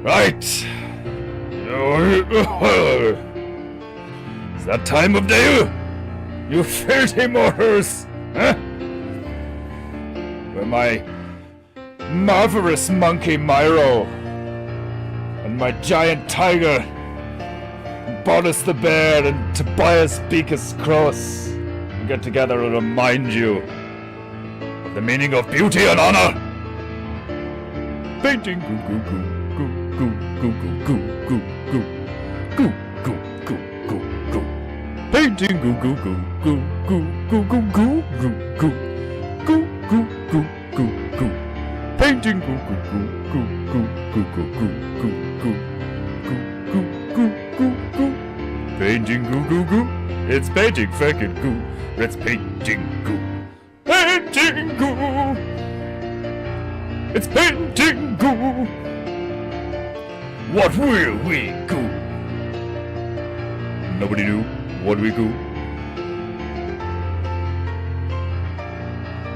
Right. It's that time of day, you filthy mortals, huh? Where my marvelous monkey Myro and my giant tiger Boris the bear and Tobias Beakus Cross will get together and remind you of the meaning of beauty and honor. Painting goo goo goo goo goo goo goo goo goo goo goo goo goo. Painting goo goo goo goo goo goo goo goo goo goo goo goo goo goo goo. Painting goo goo goo goo goo goo goo goo goo goo goo goo goo goo. Painting goo goo goo. It's painting fucking goo. It's painting goo. Painting goo. It's painting goo. What will we goo? Nobody knew what we goo.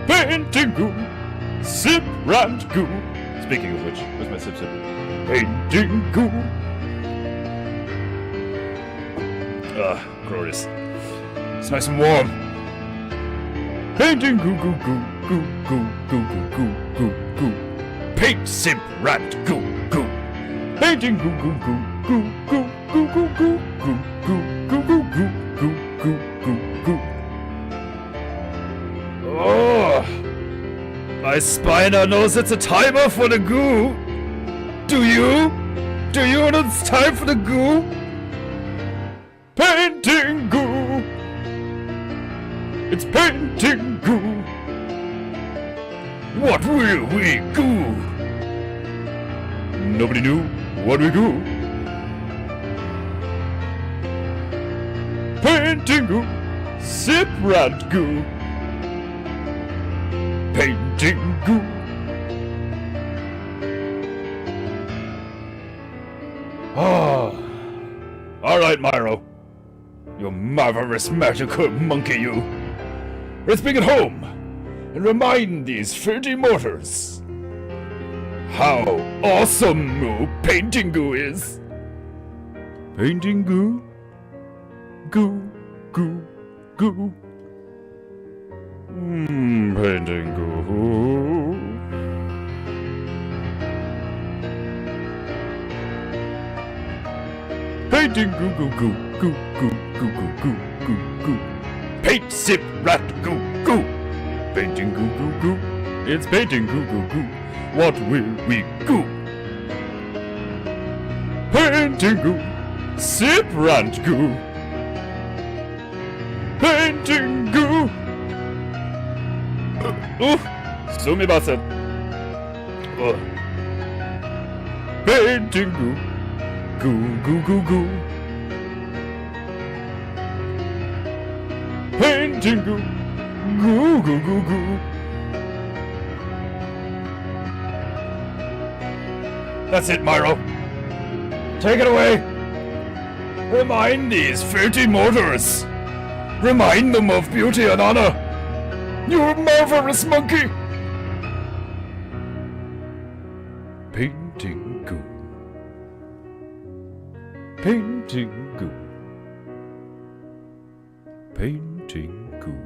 Painting goo. Sip rant goo. Speaking of which, where's my sip? Painting goo. Glorious. It's nice and warm. Painting goo goo goo goo goo goo goo goo goo. Paint sip rant goo goo. Painting goo goo goo goo goo goo goo goo goo goo goo goo goo goo goo goo. Oh, my spiner knows it's a timer for the goo. Do you? Do you know it's time for the goo? Painting goo. It's painting goo. What will we goo? Nobody knew what we goo. Painting goo. Sip rant goo. Painting goo. Ah. All right, Myro. You marvelous magical monkey, you. Let's bring it home and remind these filthy mortals how awesome painting goo is. Painting goo, goo, goo, goo. Painting goo. Painting goo goo goo goo goo goo goo goo goo goo. Paint sip rat goo goo. Painting goo goo goo. It's painting goo goo goo. What will we goo? Painting goo. Sip rat goo. Painting goo. Sumimasen. Painting goo. Goo goo goo goo. Painting goo. Goo goo goo goo. That's it, Myro. Take it away. Remind these filthy mortars. Remind them of beauty and honor. You marvelous monkey. Painting goo. Painting goo. Painting goo.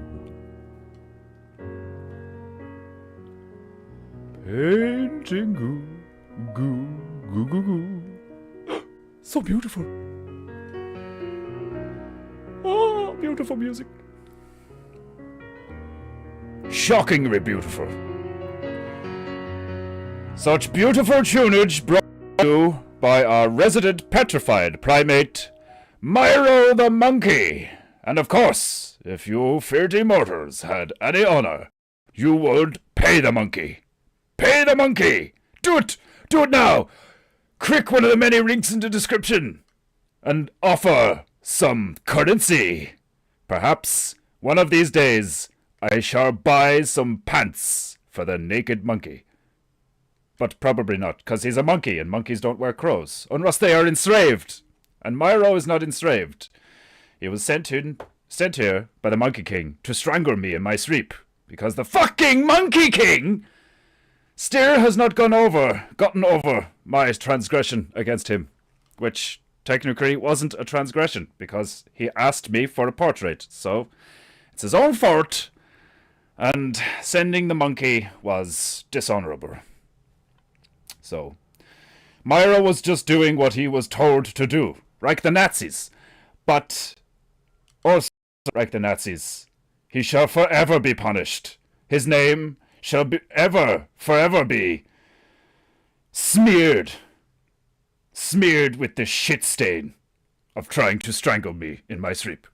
Painting goo. Goo, goo, goo, goo. So beautiful. Oh, beautiful music. Shockingly beautiful. Such beautiful tunage brought to you by our resident petrified primate, Myro the Monkey. And of course, if you filthy mortals had any honor, you would pay the monkey. Pay the monkey! Do it! Do it now! Click one of the many links in the description and offer some currency. Perhaps one of these days I shall buy some pants for the naked monkey. But probably not, because he's a monkey and monkeys don't wear clothes, unless they are enslaved. And Myro is not enslaved. He was sent here by the Monkey King to strangle me in my sleep, because the fucking Monkey King still has not gotten over my transgression against him, which technically wasn't a transgression, because he asked me for a portrait, so it's his own fault, and sending the monkey was dishonorable. So, Myra was just doing what he was told to do, like the Nazis, but also like the Nazis, he shall forever be punished. His name shall forever be smeared with the shit stain of trying to strangle me in my sleep.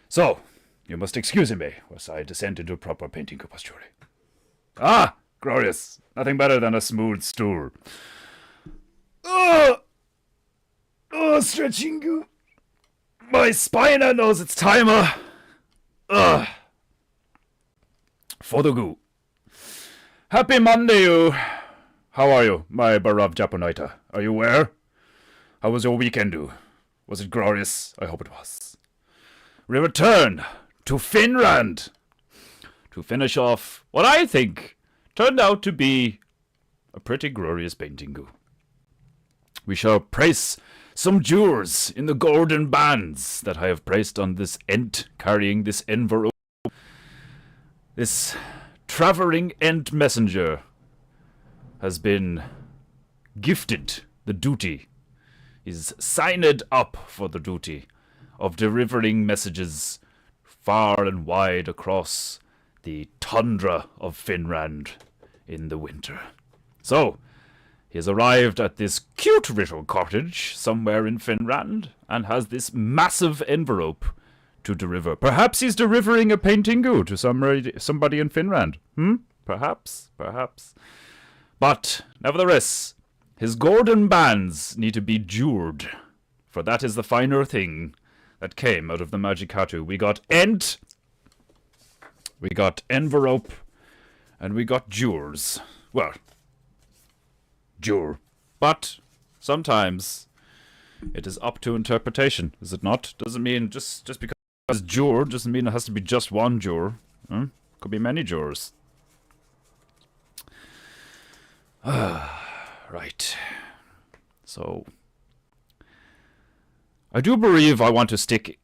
So, you must excuse me, as I descend into proper paintingu posture. Ah, glorious! Nothing better than a smooth stool. Oh, stretching. My spine knows its timer. For the goo. Happy Monday, you. How are you, my beloved Japanite? Are you well? How was your weekend, do? Was it glorious? I hope it was. We return to Finland to finish off what I think turned out to be a pretty glorious paintingu. We shall place some jewels in the golden bands that I have placed on this ent carrying this envelope. This traveling ent messenger has been gifted the duty, is signed up for the duty of delivering messages far and wide across the tundra of Finland in the winter. So, he has arrived at this cute little cottage somewhere in Finland and has this massive envelope to deliver. Perhaps he's delivering a paintingu to somebody in Finland. Perhaps. But, nevertheless, his golden bands need to be jeweled, for that is the finer thing that came out of the Magikatu. We got ent, we got envelope, and we got jewels. Well, jewel. But sometimes it is up to interpretation, is it not? Doesn't mean just because it's jewel doesn't mean it has to be just one jewel. Could be many jewels. Right. So I do believe I want to stick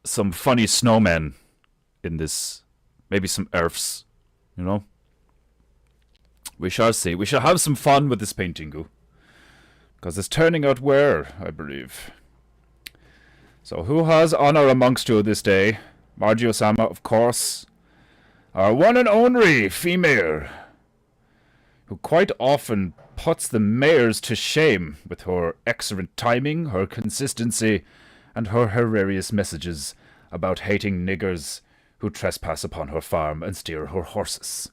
some funny snowmen in this. Maybe some elves, you know? We shall see. We shall have some fun with this paintingu, because it's turning out well, I believe. So who has honor amongst you this day? Margio-sama, of course. Our one and only female, who quite often puts the males to shame with her excellent timing, her consistency, and her hilarious messages about hating niggers who trespass upon her farm and steal her horses.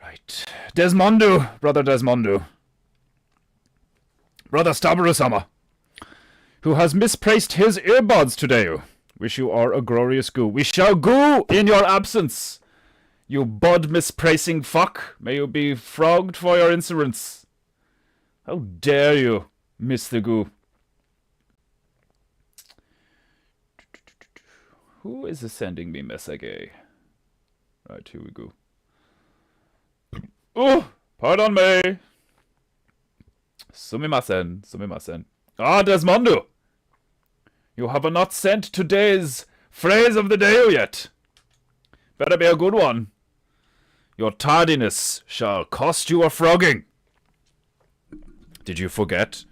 Right. Desmondu, brother Desmondu. Brother Stabaru-sama, who has misplaced his earbuds today. Wish you are a glorious goo. We shall goo in your absence. You bud misplacing fuck. May you be frogged for your insolence. How dare you, Mr. Goo. Who is sending me message? Right, here we go. Oh, pardon me. Sumimasen. Ah, Desmondu. You have not sent today's phrase of the day yet. Better be a good one. Your tardiness shall cost you a frogging. Did you forget?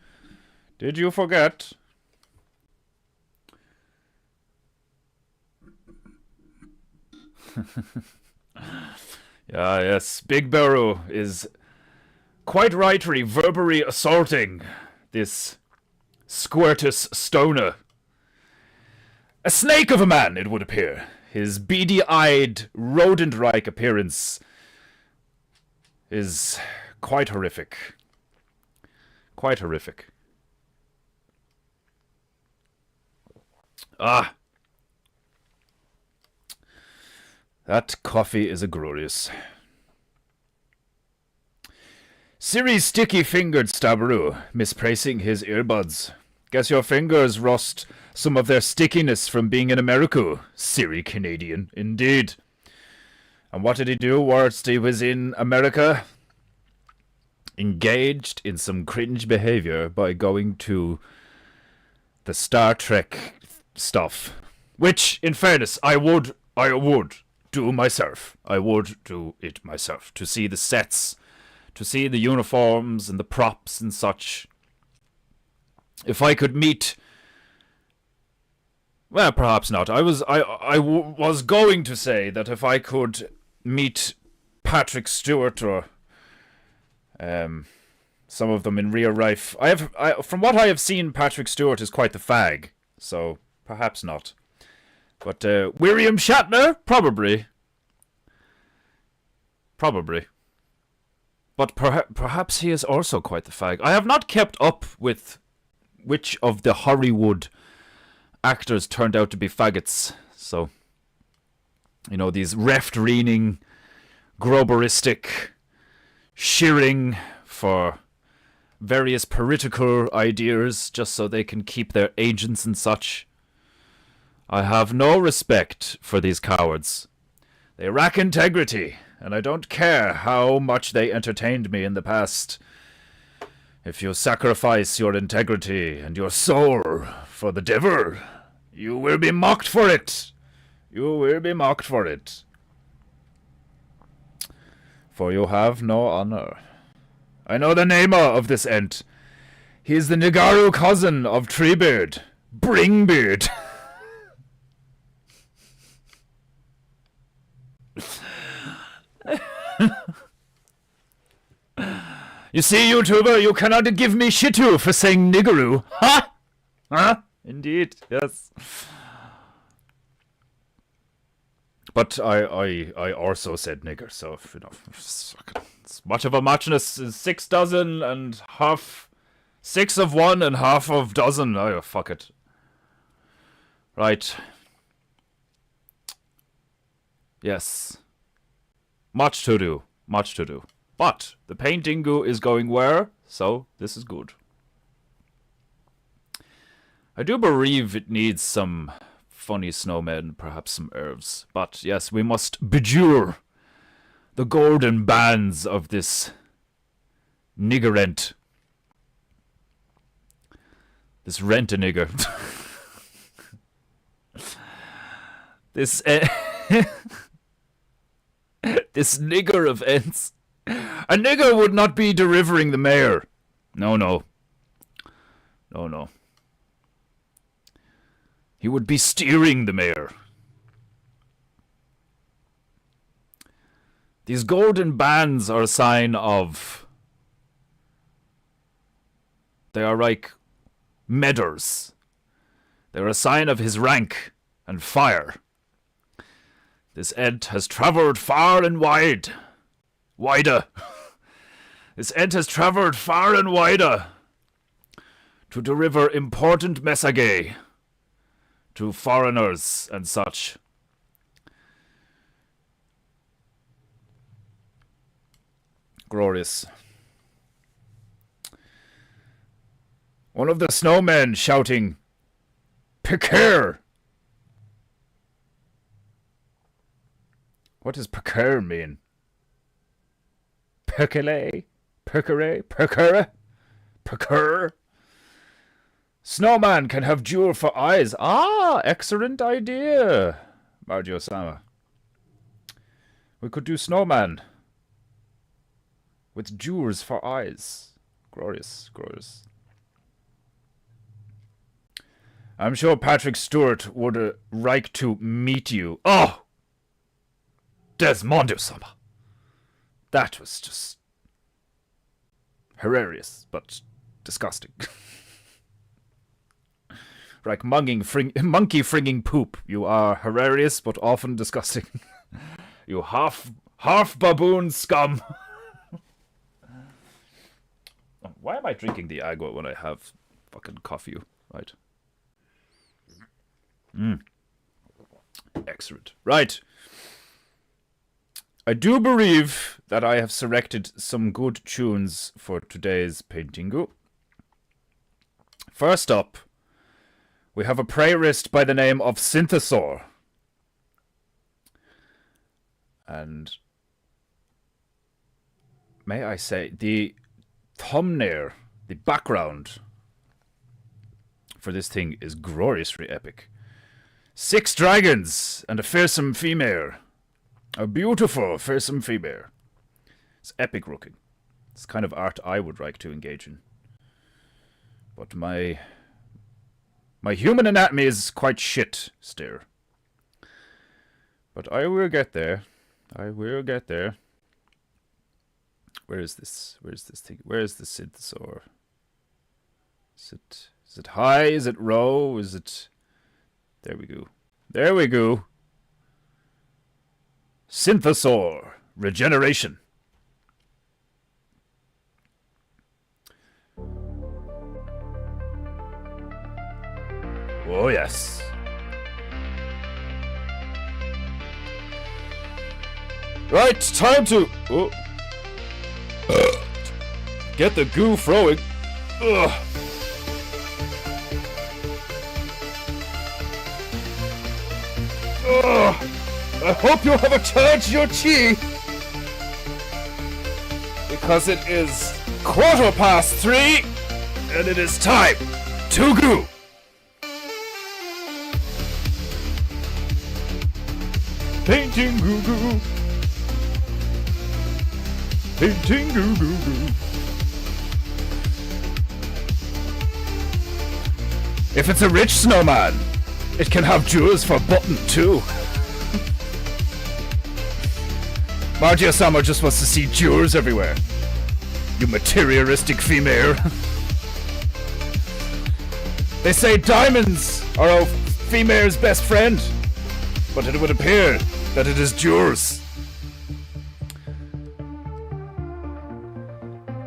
Yes, Big Barrow is quite rightly verbally assaulting this Squirtus Stoner. A snake of a man, it would appear. His beady-eyed, rodent-like appearance is quite horrific. Ah. That coffee is a glorious. Siri sticky-fingered Stabaru, misplacing his earbuds. Guess your fingers rust some of their stickiness from being in America. Silly Canadian, indeed. And what did he do whilst he was in America? Engaged in some cringe behavior by going to the Star Trek stuff. Which, in fairness, I would do myself. I would do it myself. To see the sets, to see the uniforms and the props and such. If I could meet... Well, perhaps not. I was going to say that if I could meet Patrick Stewart or some of them in real life. From what I have seen, Patrick Stewart is quite the fag, so perhaps not. But William Shatner, probably. But perhaps he is also quite the fag. I have not kept up with which of the Hollywood actors turned out to be faggots. So, you know, these left-leaning, grubberistic, shearing for various political ideas just so they can keep their agents and such. I have no respect for these cowards. They lack integrity, and I don't care how much they entertained me in the past. If you sacrifice your integrity and your soul for the devil, you will be mocked for it. You will be mocked for it. For you have no honor. I know the name of this Ent. He is the Nigaru cousin of Treebeard. Bringbeard. You see, YouTuber, you cannot give me shitu for saying niggeru. Ha! Huh? Indeed, yes. But I also said nigger, so, you know, it's much of a muchness is 6 dozen and half, 6 of one and half of dozen. Oh, fuck it. Right. Yes. Much to do. Much to do. But the PEINTEINGU is going where? So this is good. I do believe it needs some funny snowmen, perhaps some herbs. But yes, we must bejewel the golden bands of this nigger Ent. This rent-a-nigger. This this nigger of Ents. A nigger would not be delivering the mayor. No, no. No, no. He would be steering the mayor. These golden bands are a sign of... They are like medders. They're a sign of his rank and fire. This Ent has travelled far and wide. Wider. This Ent has travelled far and wider to deliver important message to foreigners and such. Glorious. One of the snowmen shouting, "Picare!" What does Picare mean? Percale? Percare? Percare? Percure? Snowman can have jewel for eyes. Ah, excellent idea, Margie-sama. We could do snowman with jewels for eyes. Glorious, glorious. I'm sure Patrick Stewart would like to meet you. Oh! Desmond-sama. That was just hilarious, but disgusting. Like monkey fringing poop. You are hilarious, but often disgusting. You half baboon scum. Why am I drinking the agua when I have fucking coffee? Right. Excellent. Right. I do believe that I have selected some good tunes for today's PEINTEINGU. First up, we have a prayrist by the name of Synthesaur. And may I say, the thumbnail, the background for this thing is gloriously epic. 6 dragons and a fearsome female. A beautiful fearsome female. It's epic looking. It's kind of art I would like to engage in. But my human anatomy is quite shit still. But I will get there. I will get there. Where is this? Where is this thing? Where is the Synthesaur? Is it high? Is it low? Is it... There we go. There we go. Synthesaur. Regeneration. Oh, yes. Right, time to... Oh. Get the goo throwing. Ugh. Ugh. I hope you have charged your chi. Because it is 3:15 and it is time to goo. Painting goo goo. Painting goo goo goo. If it's a rich snowman, it can have jewels for button too. Margia-sama just wants to see jewels everywhere. You materialistic female. They say diamonds are a female's best friend, but it would appear that it is jewels.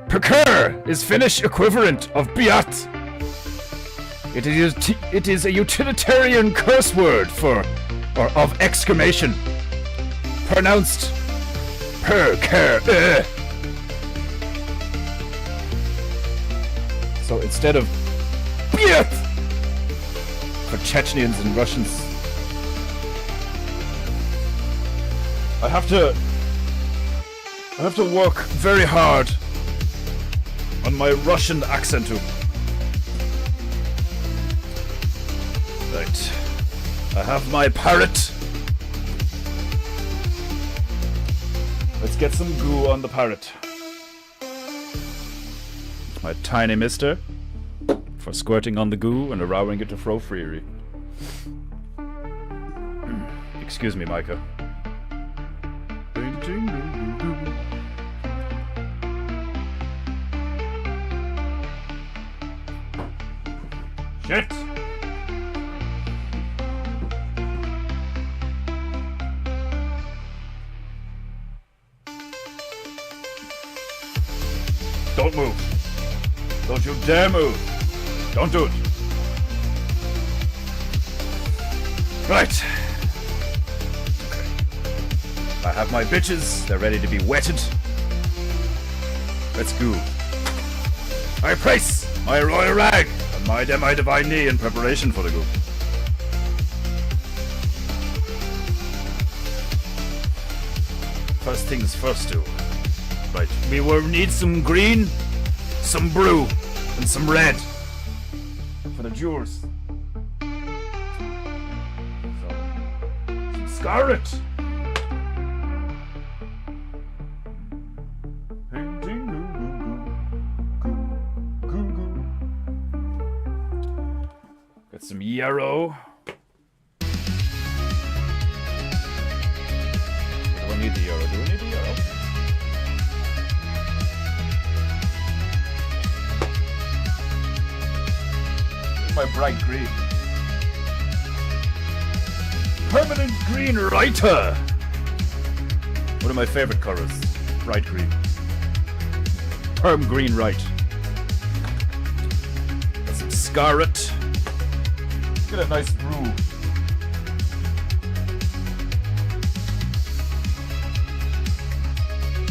Procure is Finnish equivalent of biat. It is a utilitarian curse word for, or of exclamation, pronounced per. So instead of biat for Chechens and Russians, I have to work very hard on my Russian accent too. Right. I have my parrot. Let's get some goo on the parrot. My tiny mister for squirting on the goo and allowing it to flow freely. Excuse me, Micah. Shit! Don't move. Don't you dare move. Don't do it. Right. Okay. I have my bitches. They're ready to be wetted. Let's go. I place my royal rag on my divine knee in preparation for the go. First things first, do. Right, we will need some green, some blue, and some red for the jewels. So, some scarlet. Got some yarrow. Do I need the yarrow? Do we need the yarrow? My bright green. Permanent green writer. One of my favorite colors. Bright green. Perm green right. Got some scarlet. Get a nice brew.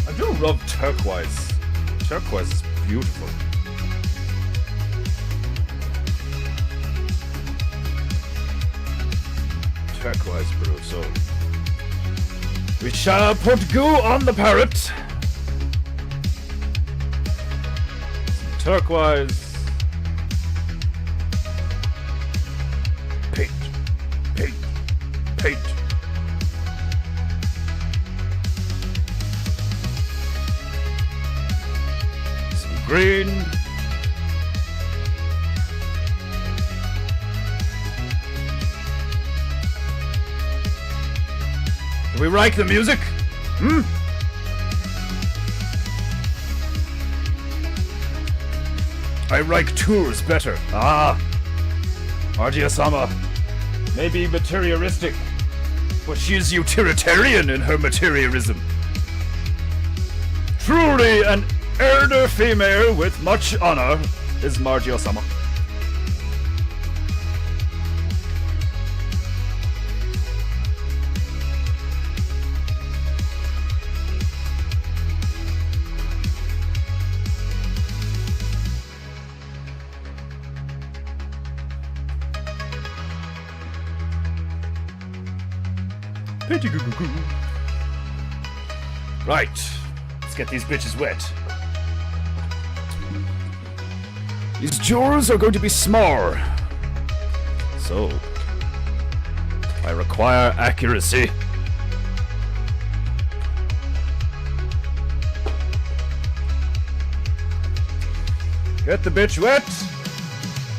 I do love turquoise. Turquoise is beautiful. turquoise blue, so we shall put goo on the parrot. Some turquoise. Paint. Paint. Paint. Some green. Do we like the music? Hmm? I like tours better. Ah. Ardia-sama may be materialistic, but she's utilitarian in her materialism. Truly an elder female with much honor is Margia-sama. Right, let's get these bitches wet. These jewels are going to be small, so I require accuracy. Get the bitch wet.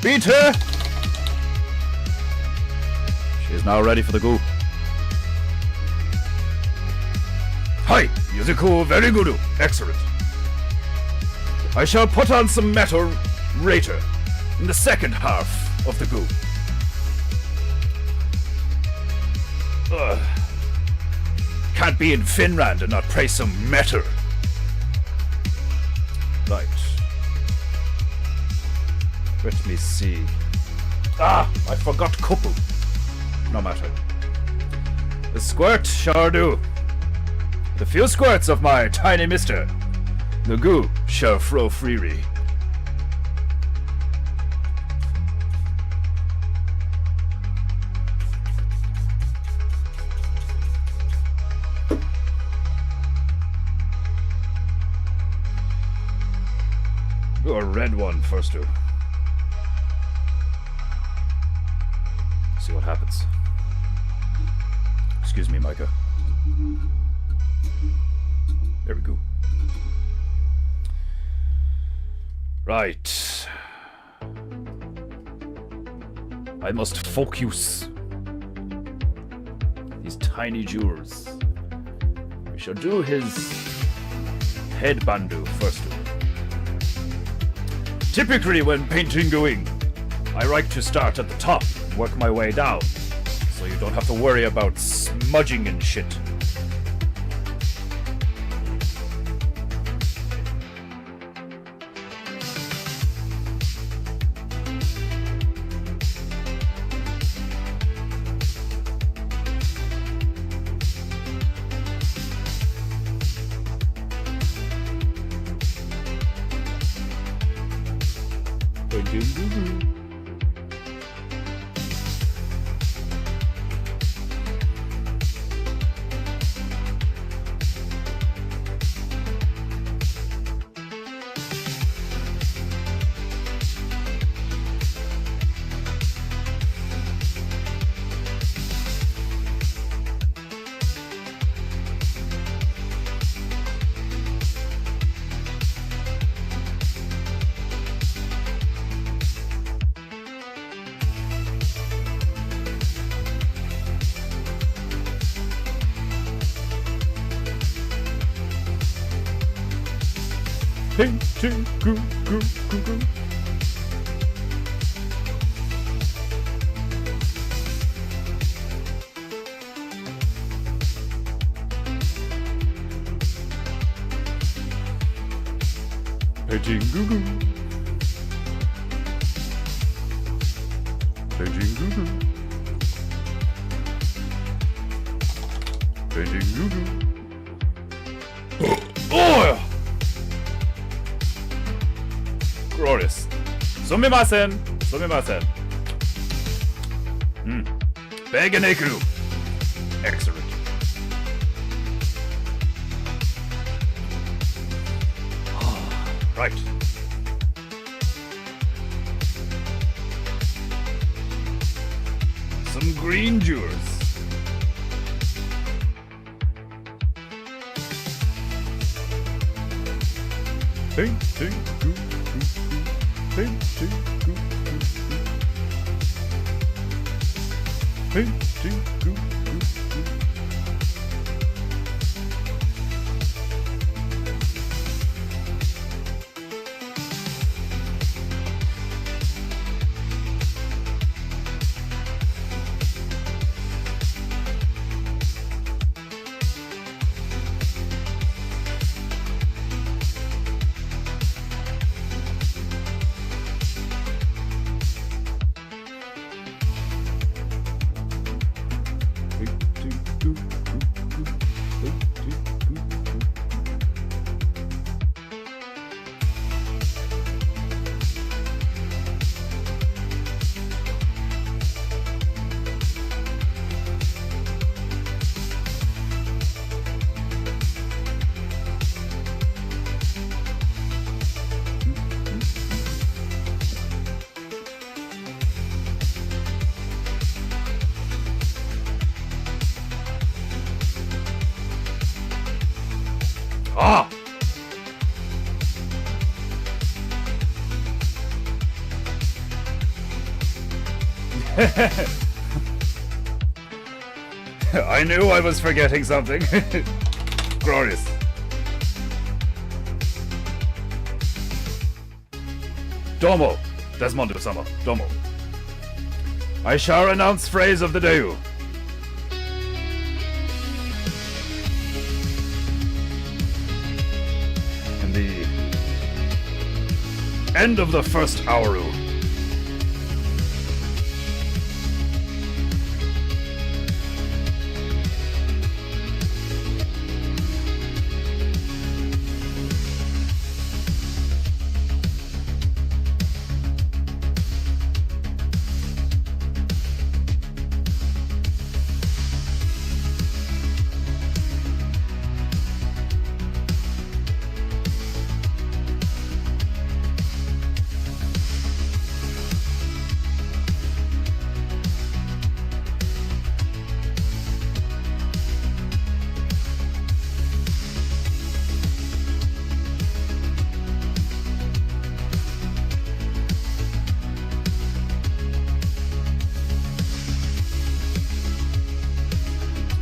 Beat her. She is now ready for the goo. Hi, Yuzuku, very good, excellent. I shall put on some metal later, in the second half of the goo. Can't be in Finland and not play some metal. Right. Let me see. Ah, I forgot couple. No matter. The squirt shall do. The few squirts of my tiny mister, the goo shall flow freely. Do a red one first, do. See what happens. Excuse me, Micah. There we go. Right. I must focus. These tiny jewels. We shall do his headbandu first. Typically when PEINTEINGUing, I like to start at the top and work my way down, so you don't have to worry about smudging and shit. PEINTEINGU. PEINTEINGU. PEINTEINGU. PEINTEINGU. Oh! Glorious. Sumimasen. Beganeku. Excellent. Right. Some green jewels. Paintingu. Paintingu. Paintingu. Ah! I knew I was forgetting something. Glorious. Domo, Desmond-sama, Domo. I shall announce phrase of the day. And the end of the first hour.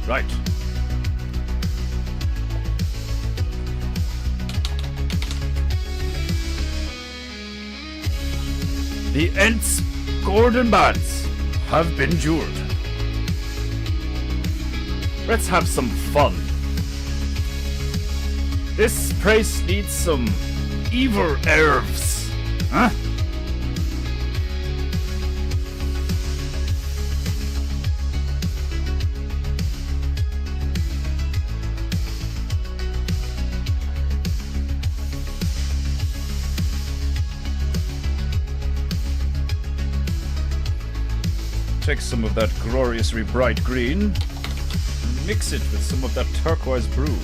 Right. The Ent's golden bands have been jeweled. Let's have some fun. This place needs some evil herbs, huh? Take some of that gloriously bright green, and mix it with some of that turquoise brew.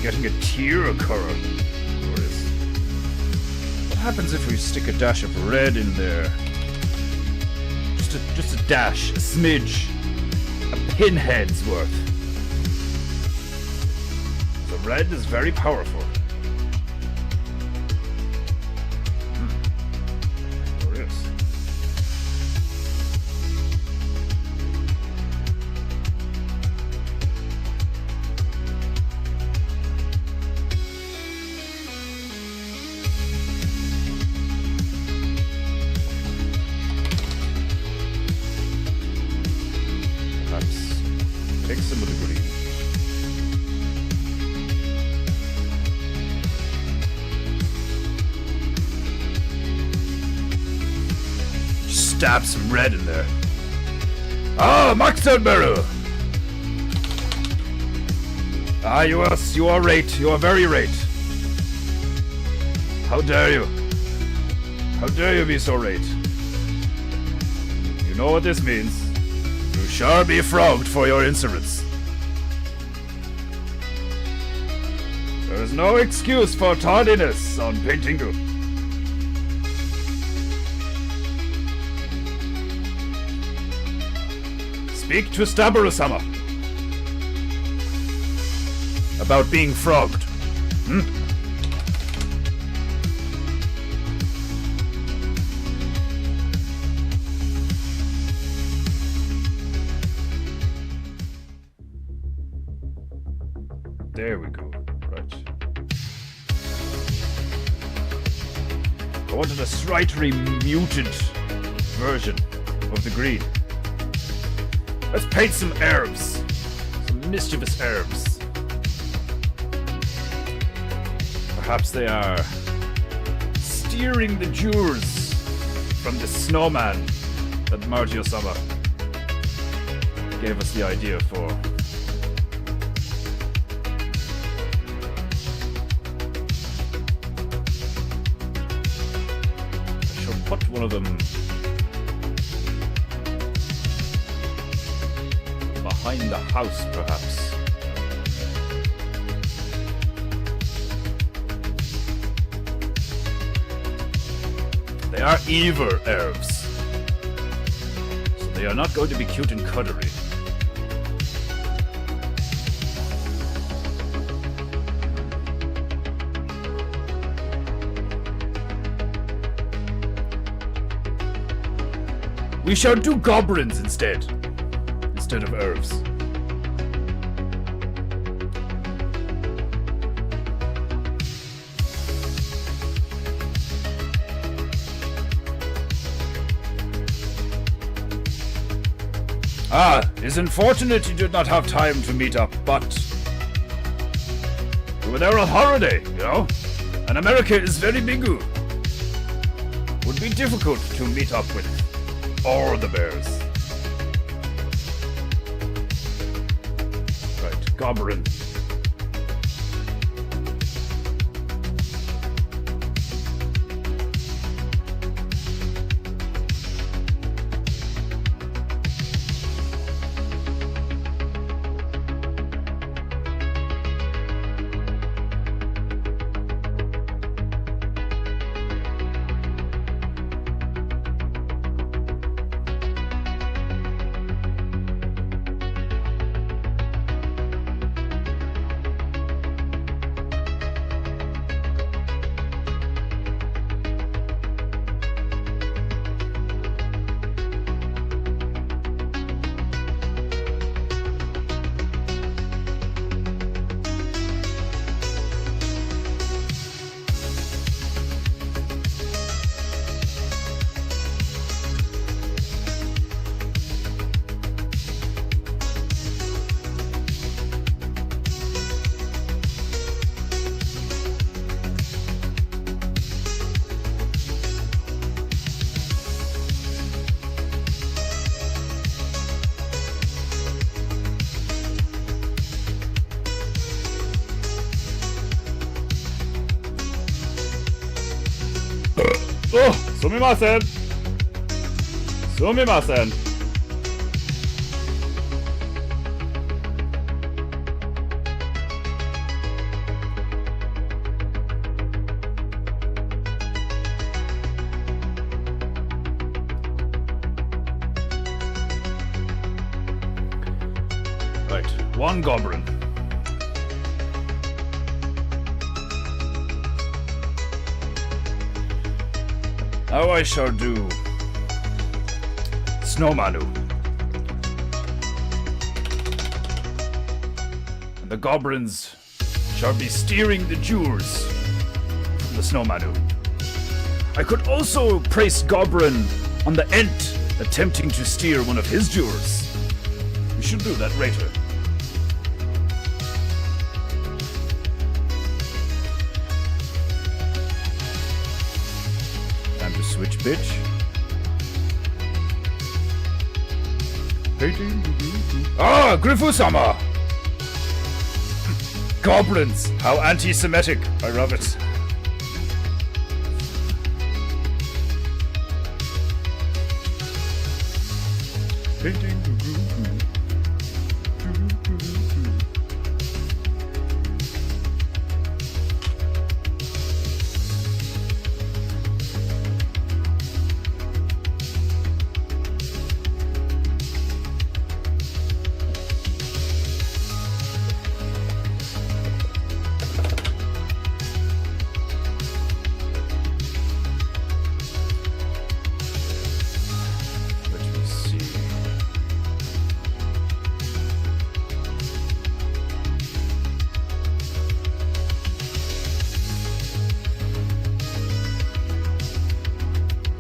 Getting a tear occurring. Glorious. What happens if we stick a dash of red in there? Just a dash, a smidge, a pinhead's worth. The red is very powerful. Glorious. Take some of the green. dab some red in there. Ah, Maxenberu! Ah, you are right. You are very right. How dare you? How dare you be so right? You know what this means. You shall be frogged for your insolence. There is no excuse for tardiness on PEINTEINGU. Speak to Stabaru-sama about being frogged. There we go. Right. I wanted a slightly muted version of the green. Let's paint some herbs. Some mischievous herbs. Perhaps they are steering the jewels from the snowman that Margio-sama gave us the idea for. I shall put one of them behind the house, perhaps. They are evil herbs, so they are not going to be cute and cuddly. We shall do goblins instead of herbs. Ah, it's unfortunate you did not have time to meet up, but you were there on holiday, you know? And America is very big. Would be difficult to meet up with all the bears. Right, goblin. Oh, sumimasen. Sumimasen. Right, one goblin. Now I shall do Snowmanu. And the goblins shall be steering the jewels from the Snowmanu. I could also praise Goblin on the Ent attempting to steer one of his jewels. We should do that later. Time to switch, bitch. Ah, Grifu-sama! Goblins! How anti-Semitic! I love it.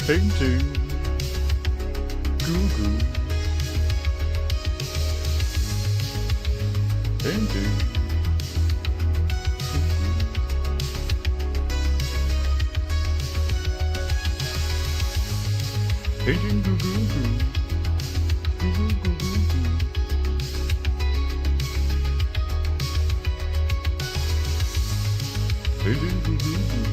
Painting. Goo goo. Painting. Painting goo goo goo. Goo goo goo goo goo. Painting goo goo goo.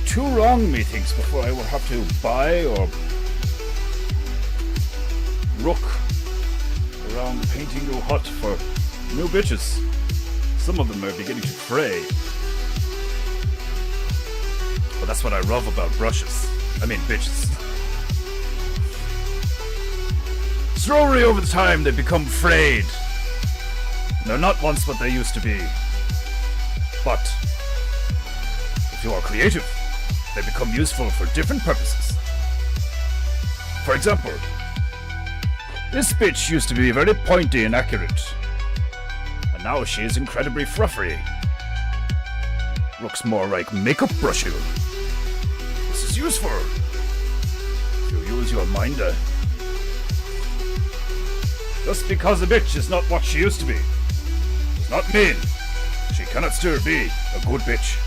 Two wrong, methinks, before I will have to buy or rook around the PEINTEINGU hut for new bitches. Some of them are beginning to fray. But that's what I love about brushes. I mean bitches. Slowly over the time they become frayed. They're not once what they used to be. But if you are creative, they become useful for different purposes. For example, this bitch used to be very pointy and accurate, and now she is incredibly fluffy. Looks more like makeup brushing. This is useful if you use your minder. Just because a bitch is not what she used to be does not mean she cannot still be a good bitch.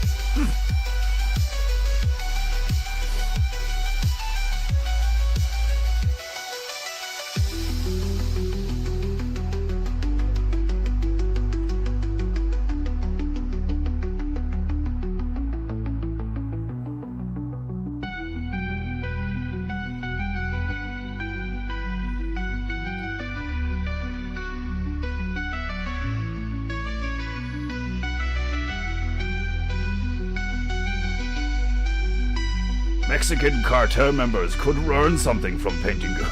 Mexican cartel members could learn something from PEINTEINGU.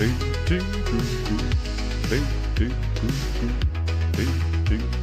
Paintingu, paintingu, paintingu.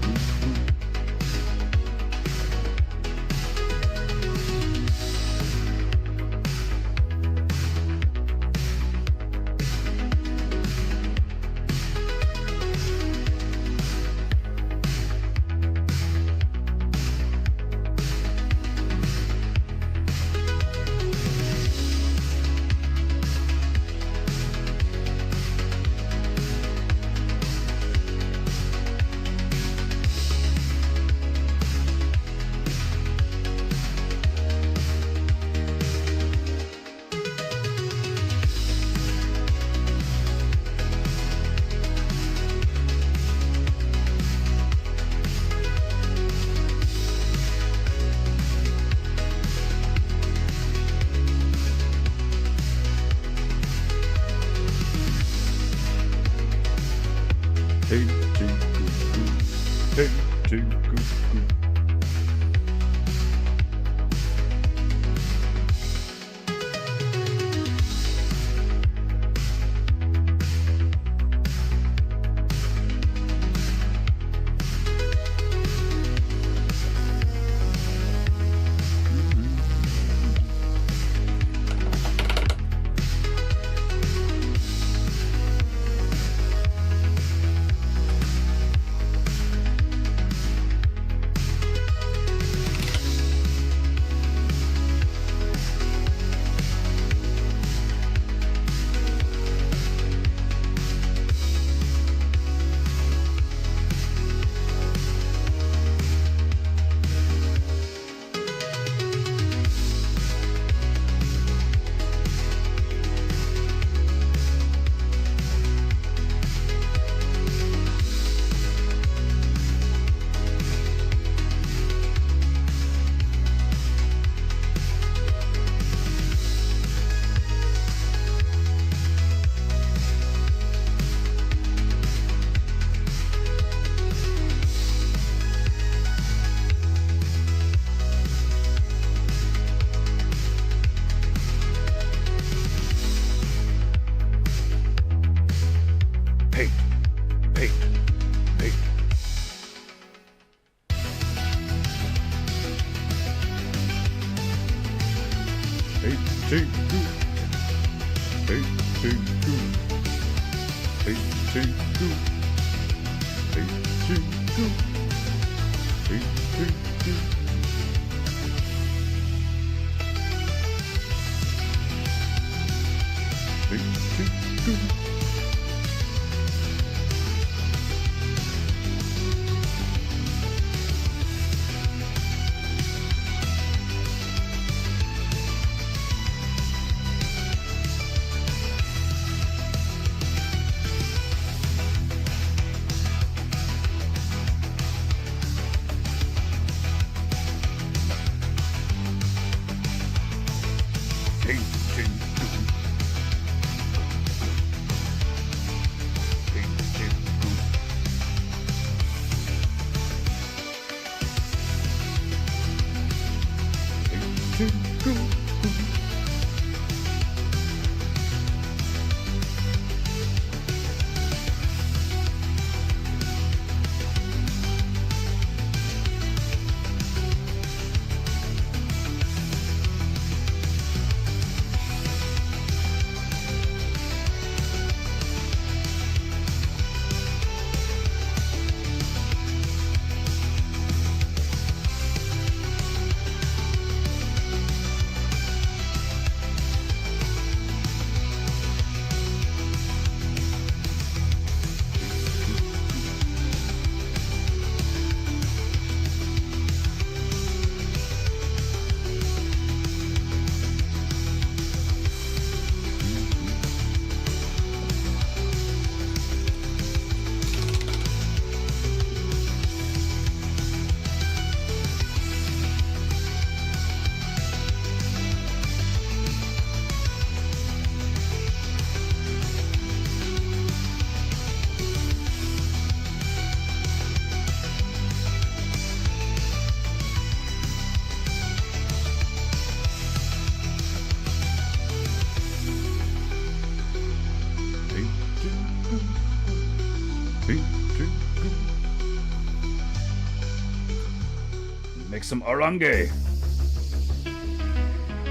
some orange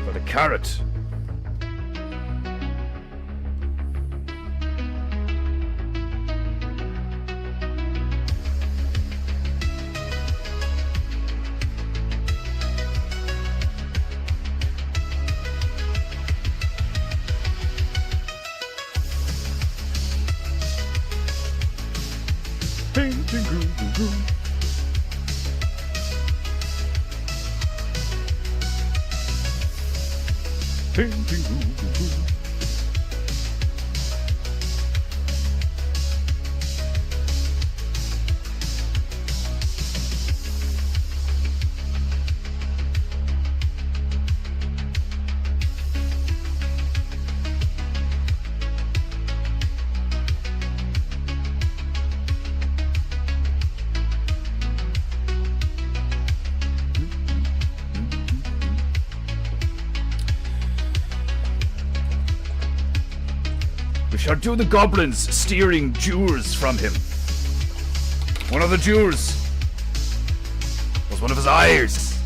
for the carrot. PEINTEINGU. PEINTEINGU. We shall do the goblins steering jewels from him. One of the jewels was one of his eyes.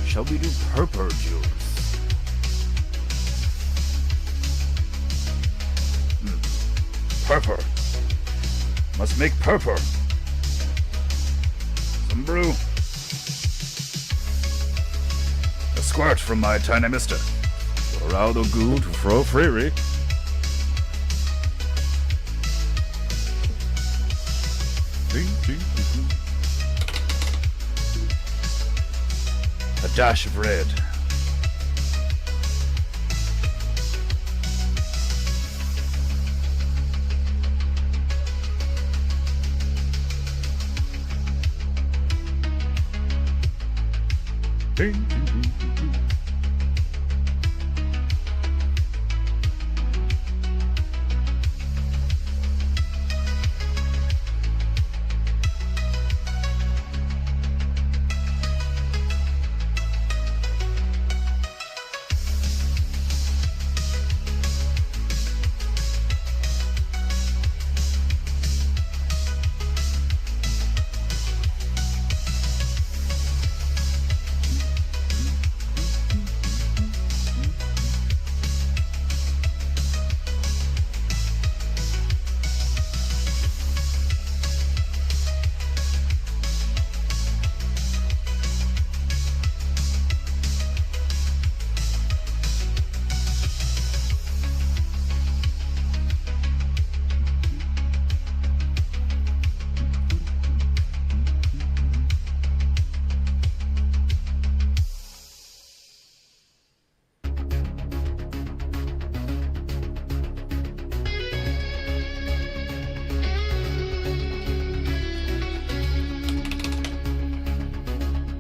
Shall we do purple jewels? Purple. Must make purple. Some brew. A squirt from my tiny mister. Around the good fro free. A dash of red.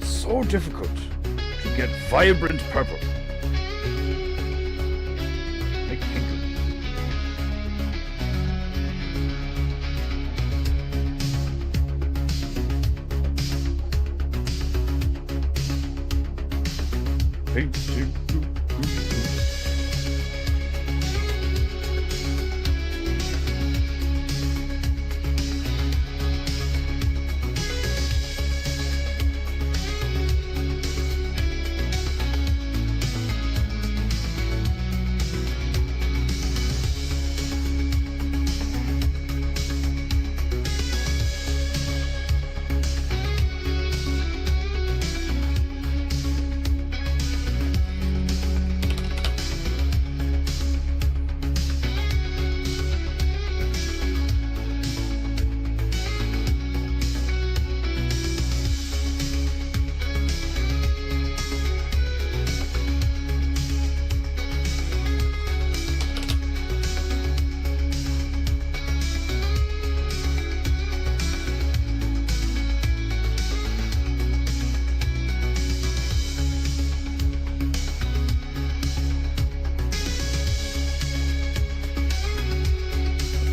So difficult to get vibrant purple. Make pink.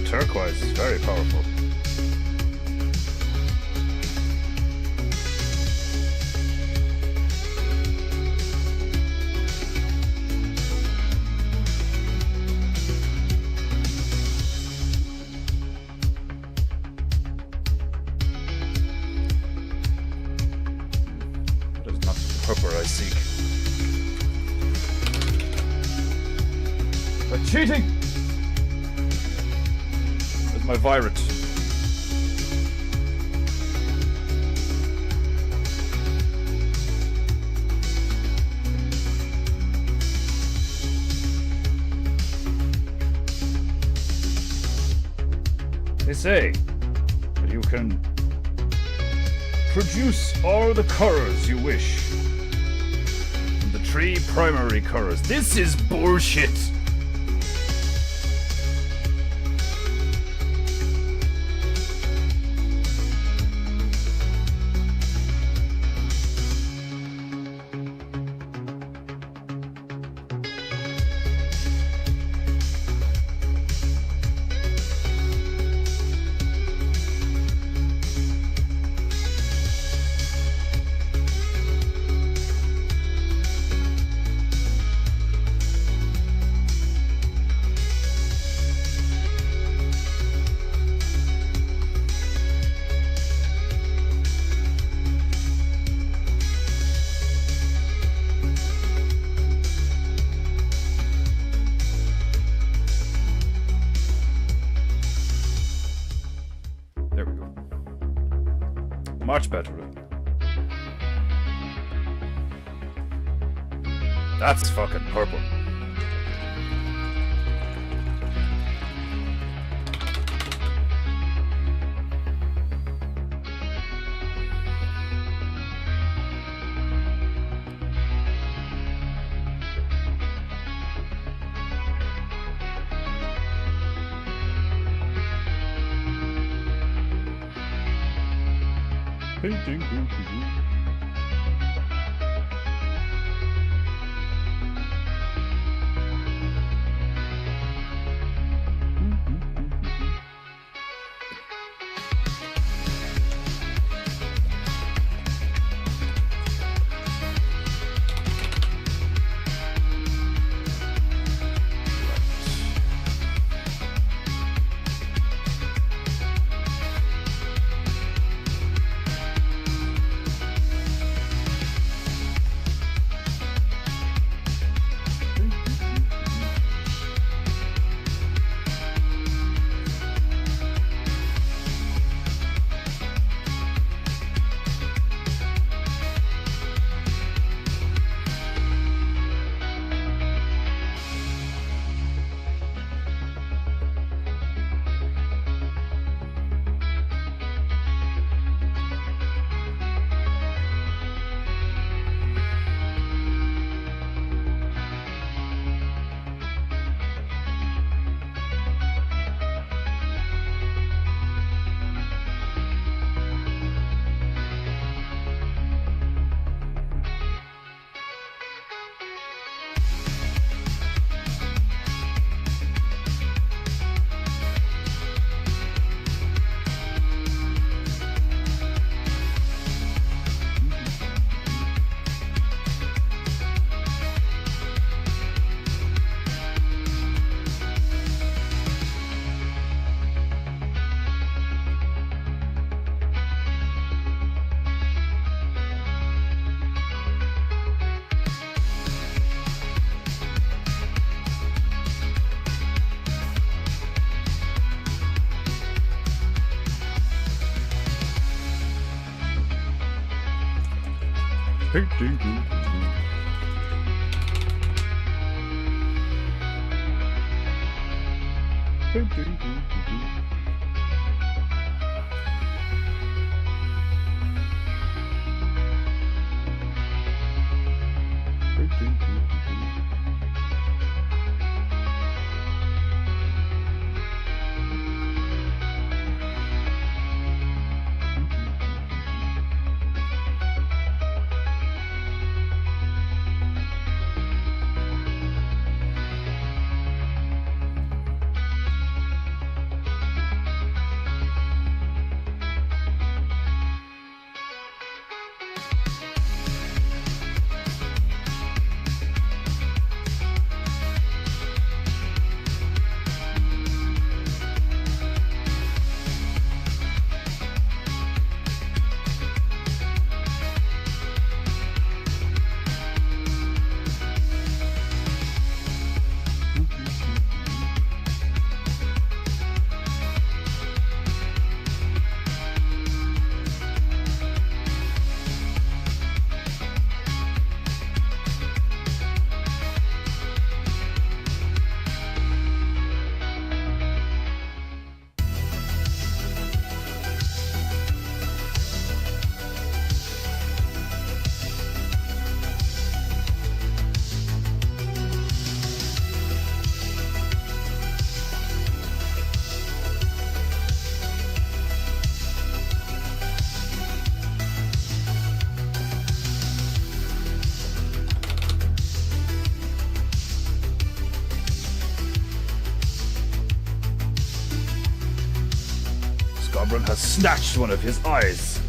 Turquoise is very powerful. They're cheating! Where's my virate? They say that you can produce all the colors you wish from the 3 primary colors. This is bullshit! There we go. Much better. That's fucking purple. Paintingu. Paintingu. Paintingu. goblin has snatched one of his eyes.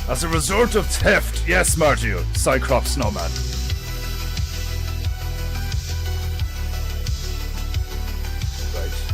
As a result of theft, yes, Margio, Cyclops Snowman. Right.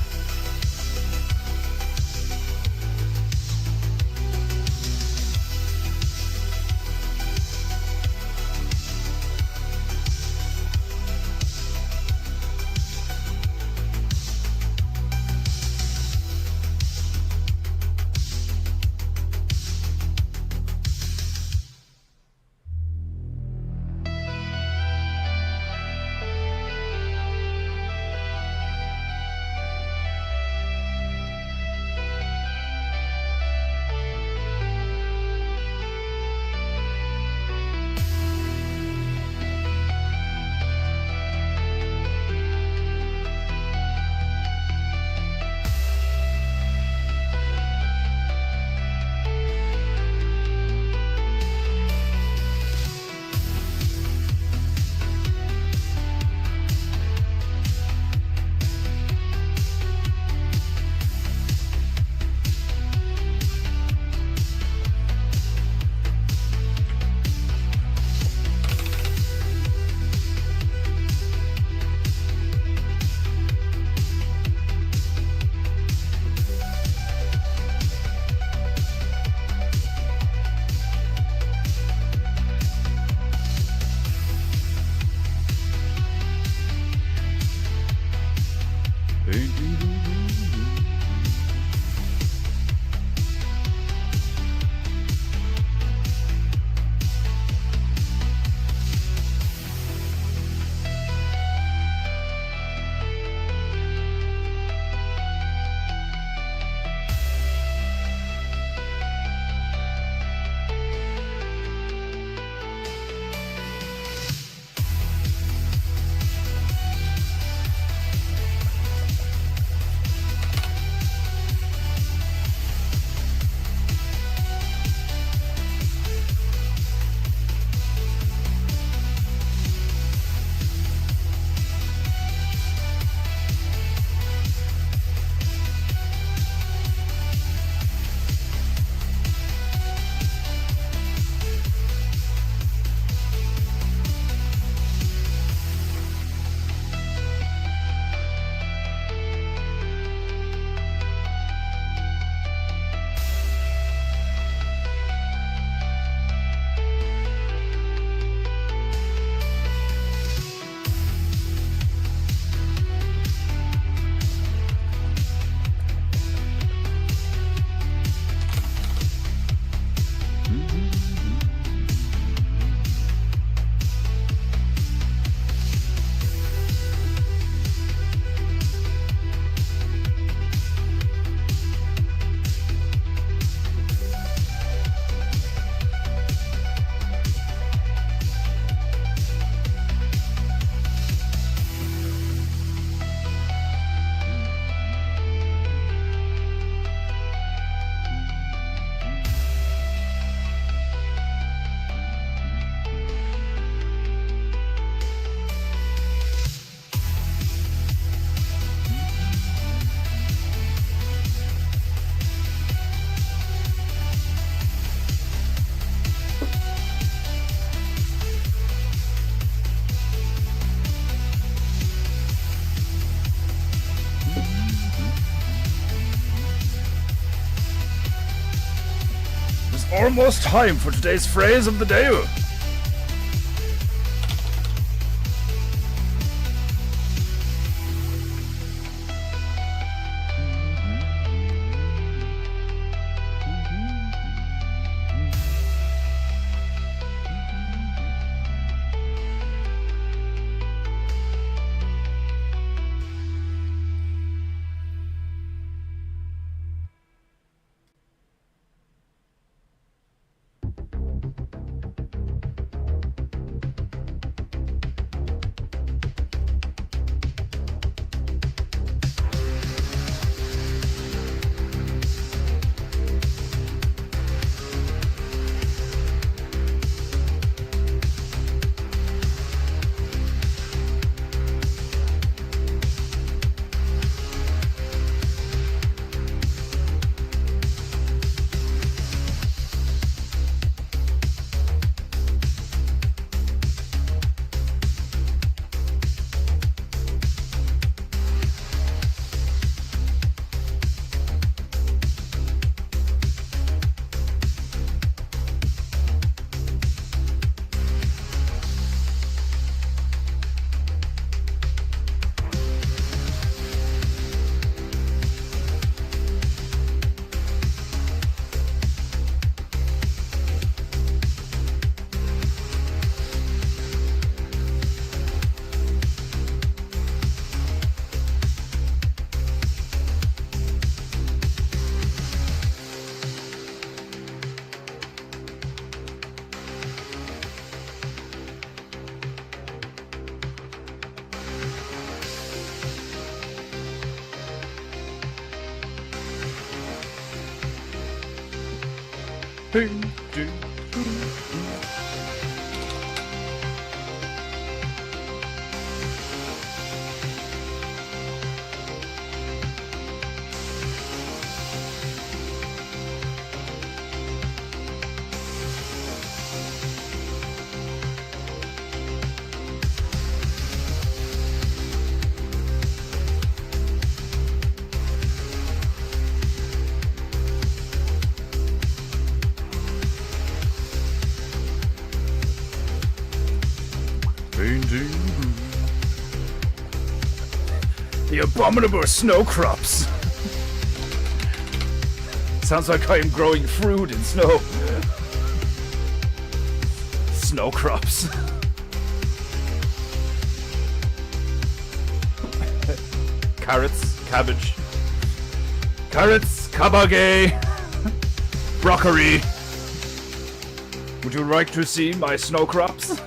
almost time for today's phrase of the day. The abominable snow crops. Sounds like I am growing fruit in snow. Snow crops. Carrots, cabbage. Carrots, kabage. Broccoli. Would you like to see my snow crops?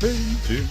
painting.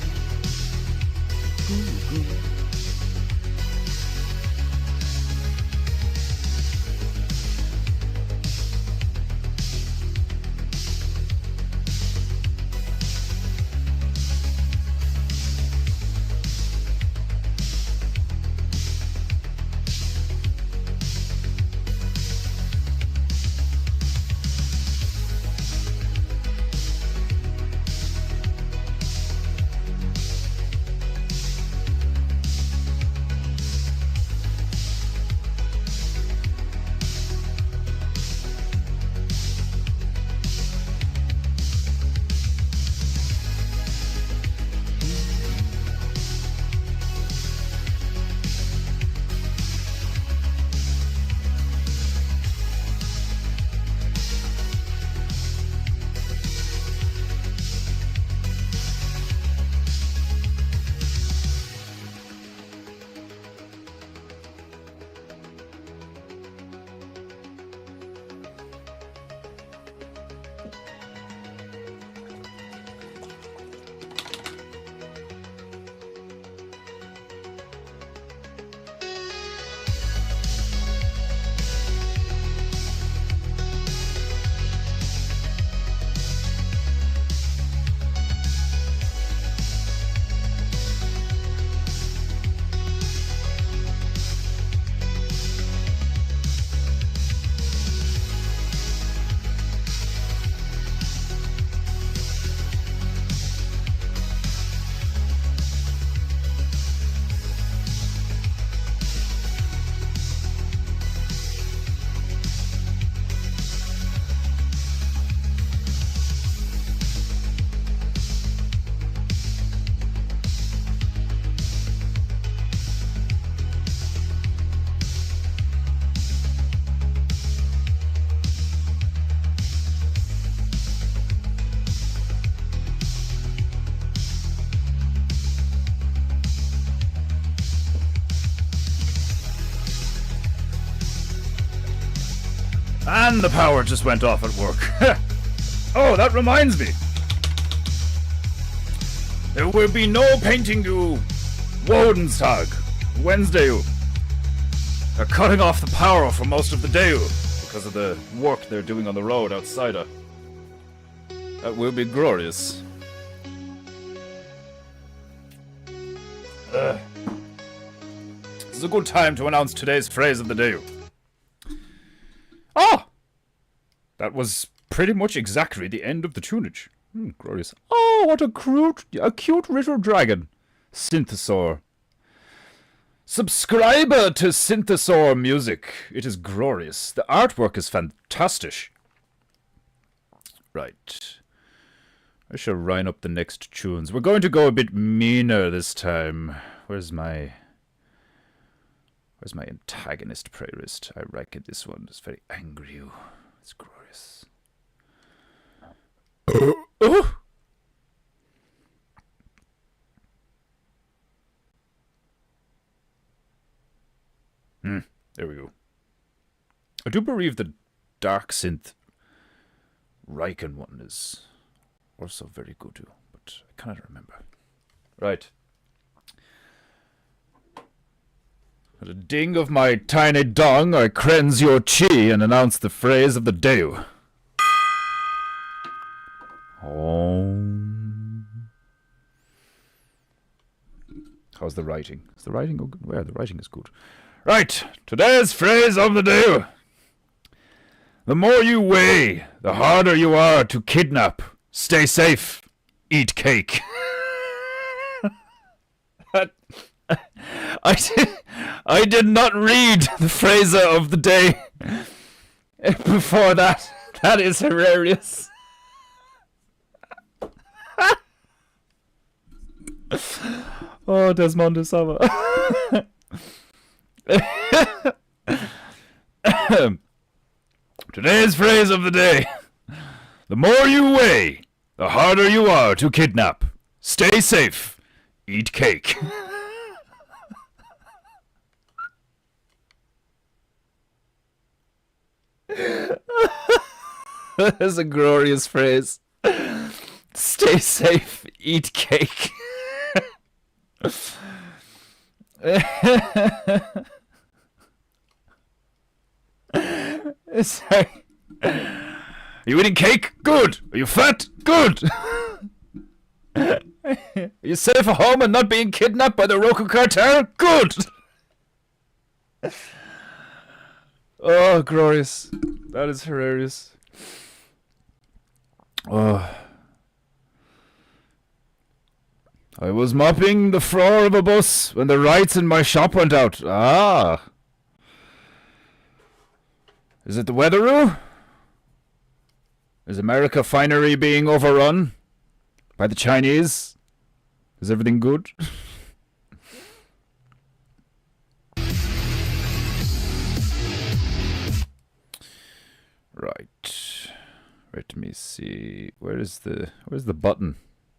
And the power just went off at work. Oh, that reminds me. There will be no PEINTEINGU Wodenstag Wednesday. They're cutting off the power for most of the day because of the work they're doing on the road outside. That will be glorious. This is a good time to announce today's phrase of the day. Ah! That was pretty much exactly the end of the tunage. Glorious. Oh, what a cute little dragon. Synthesaur. Subscriber to Synthesaur Music. It is glorious. The artwork is fantastic. Right. I shall line up the next tunes. We're going to go a bit meaner this time. Where's my antagonist playlist? I reckon this one is very angry. It's glorious. Oh! There we go. I do believe the dark synth Riken one is also very good too, but I cannot remember. Right. At a ding of my tiny dong, I cleanse your chi and announce the phrase of the day. How's the writing? Is the writing good? Well, the writing is good. Right, today's phrase of the day. The more you weigh, the harder you are to kidnap. Stay safe. Eat cake. I did not read the phrase of the day before that. That is hilarious. Oh, Desmond is summer. Today's phrase of the day. The more you weigh, the harder you are to kidnap. Stay safe. Eat cake. That is a glorious phrase. Stay safe. eat cake. Sorry. Are you eating cake? Good. Are you fat? Good. Are you safe at home and not being kidnapped by the Roku cartel? Good. Oh, glorious. That is hilarious. Oh. I was mopping the floor of a bus when the lights in my shop went out. Ah. Is it the weatheroo? Is America finally being overrun by the Chinese? Is everything good? Right. Let me see. Where's the button?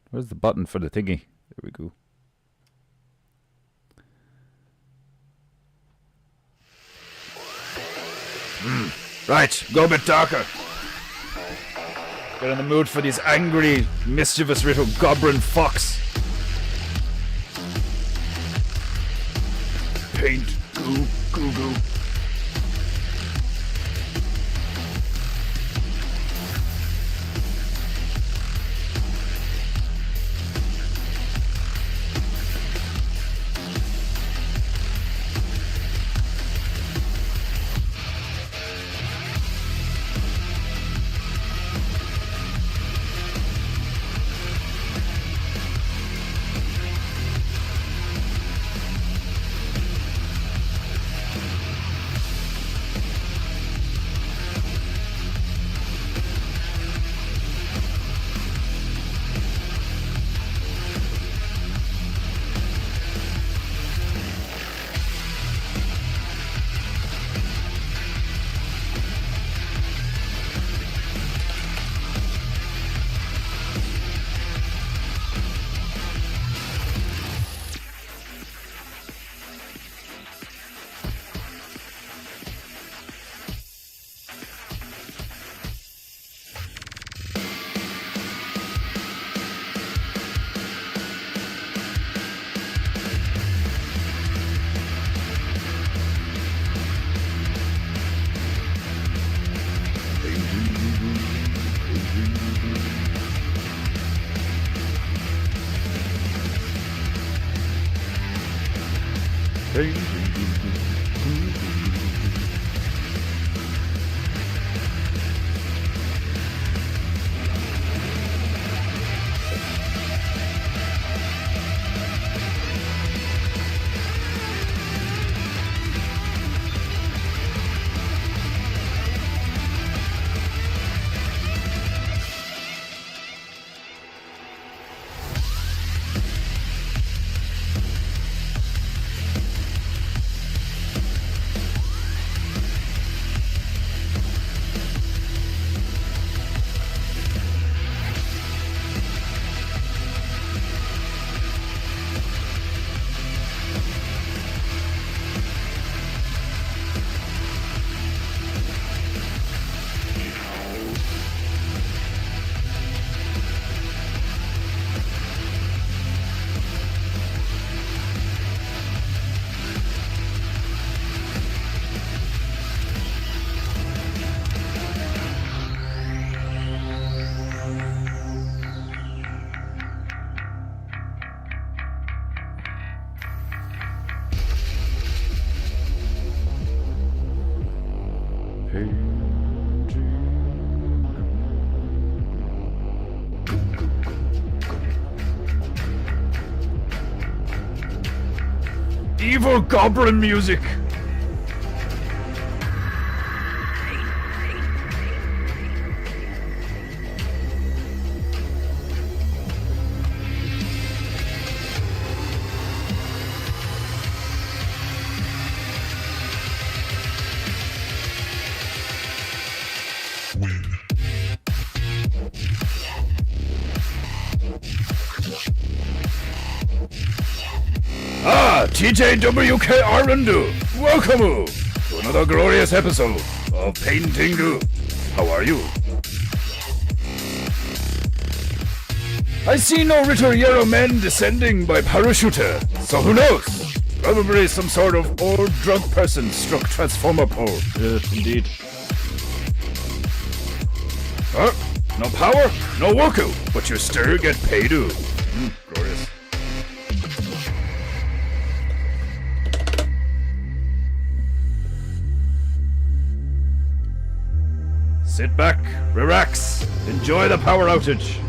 Where's the button for the thingy? There we go. Right, go a bit darker. Get in the mood for these angry, mischievous little goblin fox. Paint, goo, goo, goo. Evil goblin music! TJWK Irelandu, welcome to another glorious episode of PEINTEINGU. How are you? I see no Ritter Yarrow men descending by parachute, so who knows? Probably some sort of old drunk person struck transformer pole. Indeed. No power, no worku, but you still get paid. Glorious. Sit back, relax, enjoy the power outage.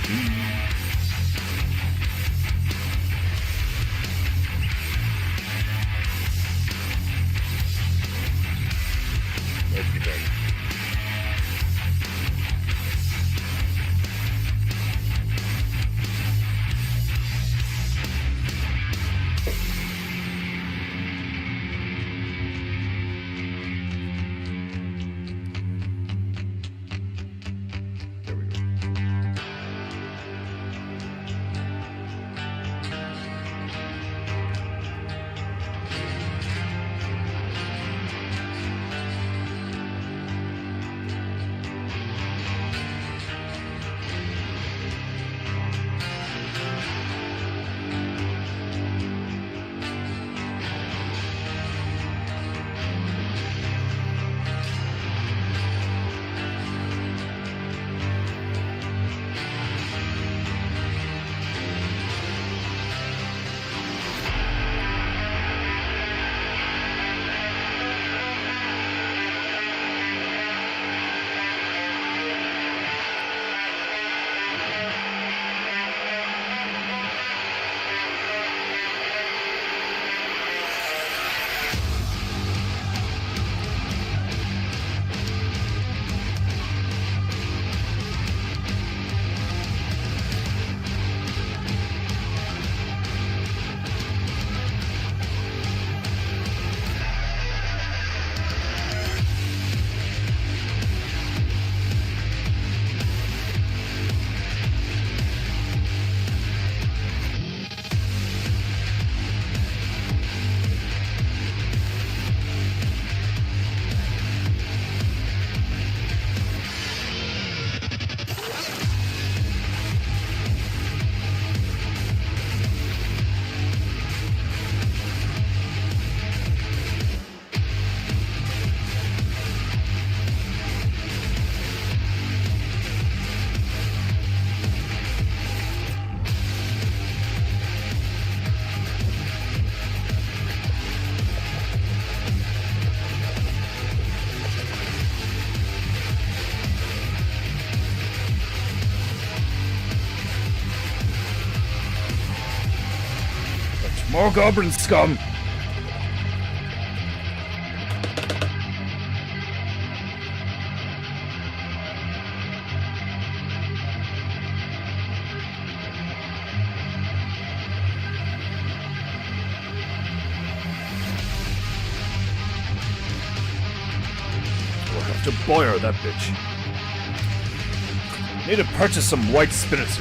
Where'd you go? There we go. More goblin scum! We'll have to boil that bitch. Need to purchase some white spinach.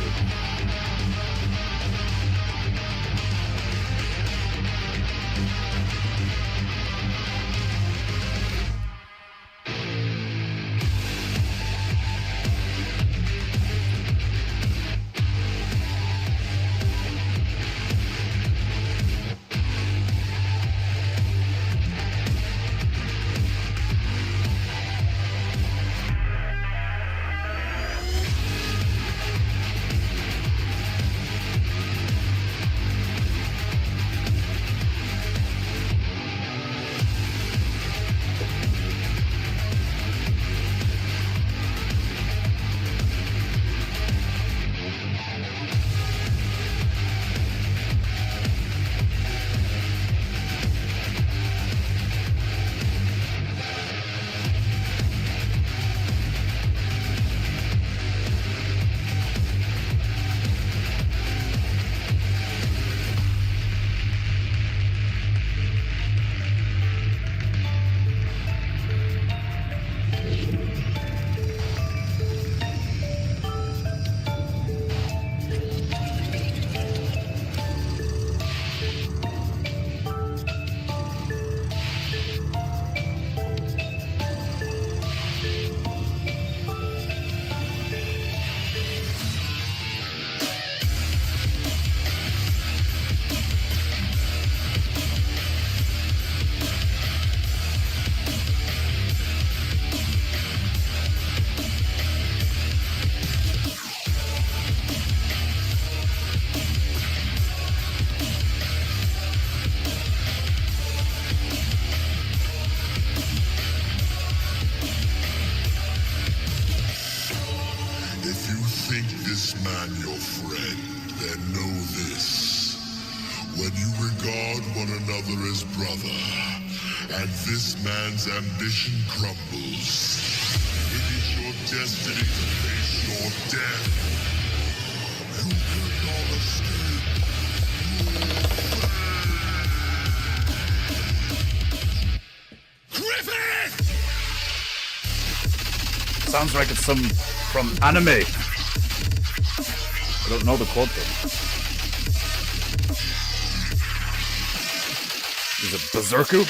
this man your friend, then know this. When you regard one another as brother, and this man's ambition crumbles, it is your destiny to face your death. You cannot escape. Griffith! Sounds like it's some from anime. I don't know the quote though. Is it Berserku?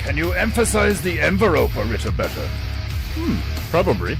Can you emphasize the envelope a little better? Probably.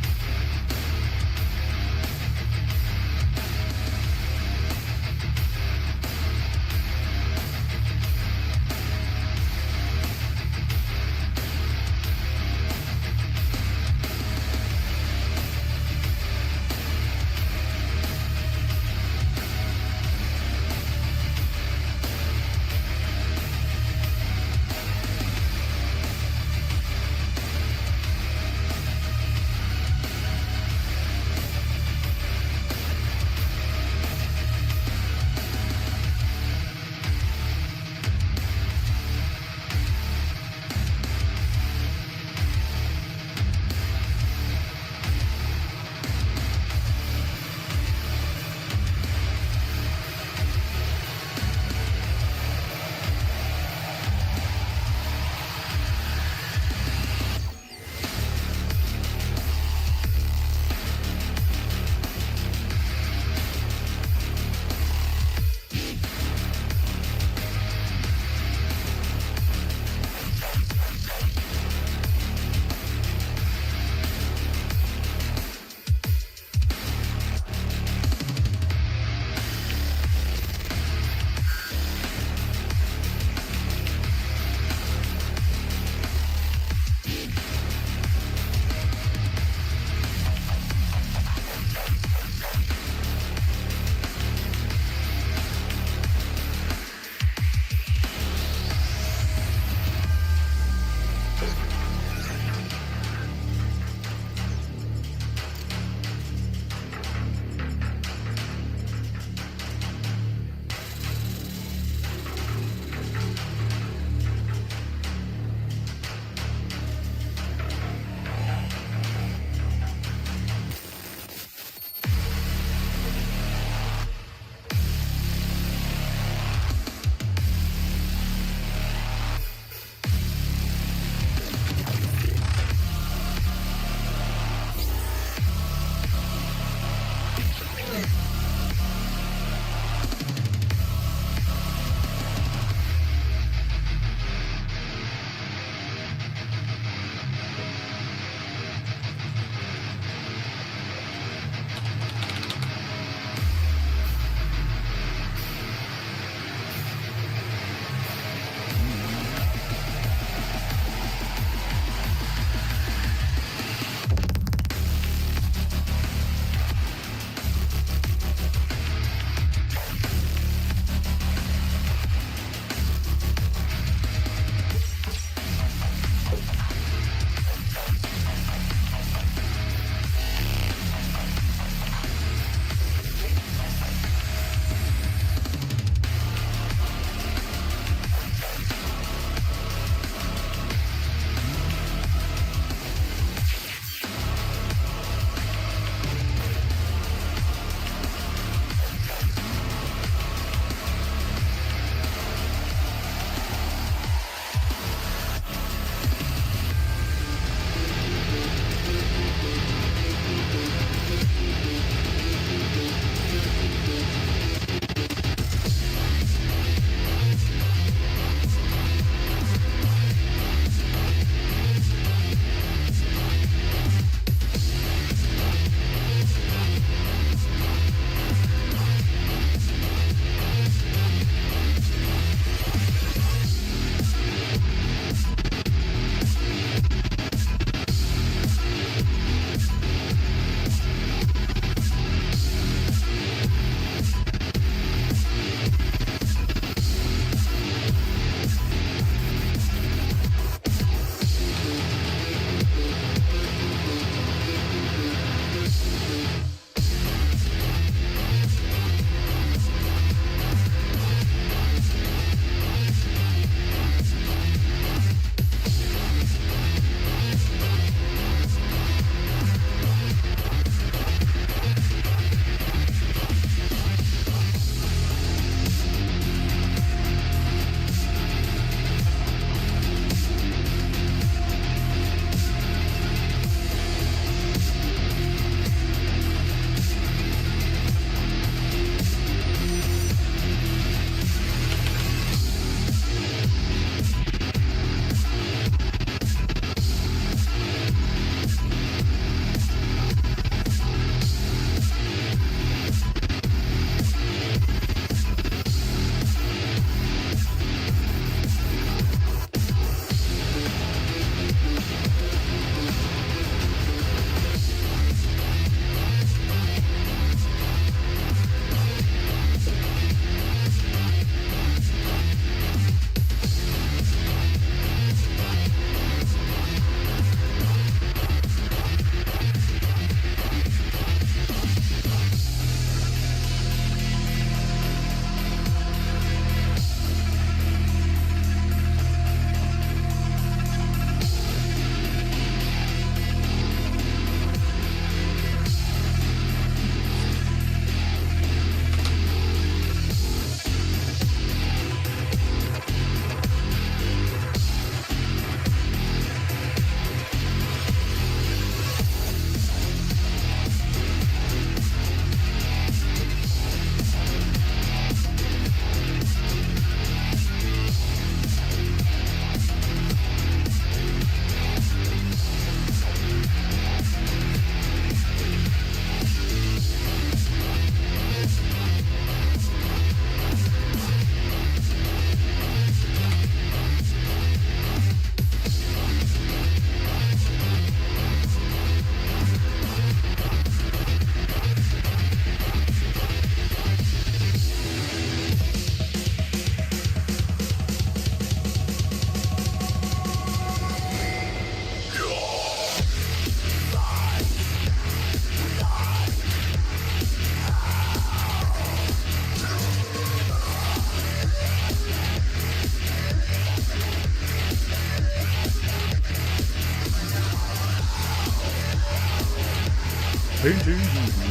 Paintingu.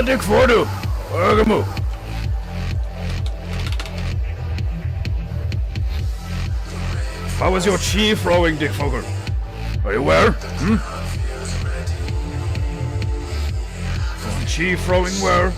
Dick Fordu. Ergemo. How was your chief rowing, Dick Fogel? Are you well? Chief rowing well?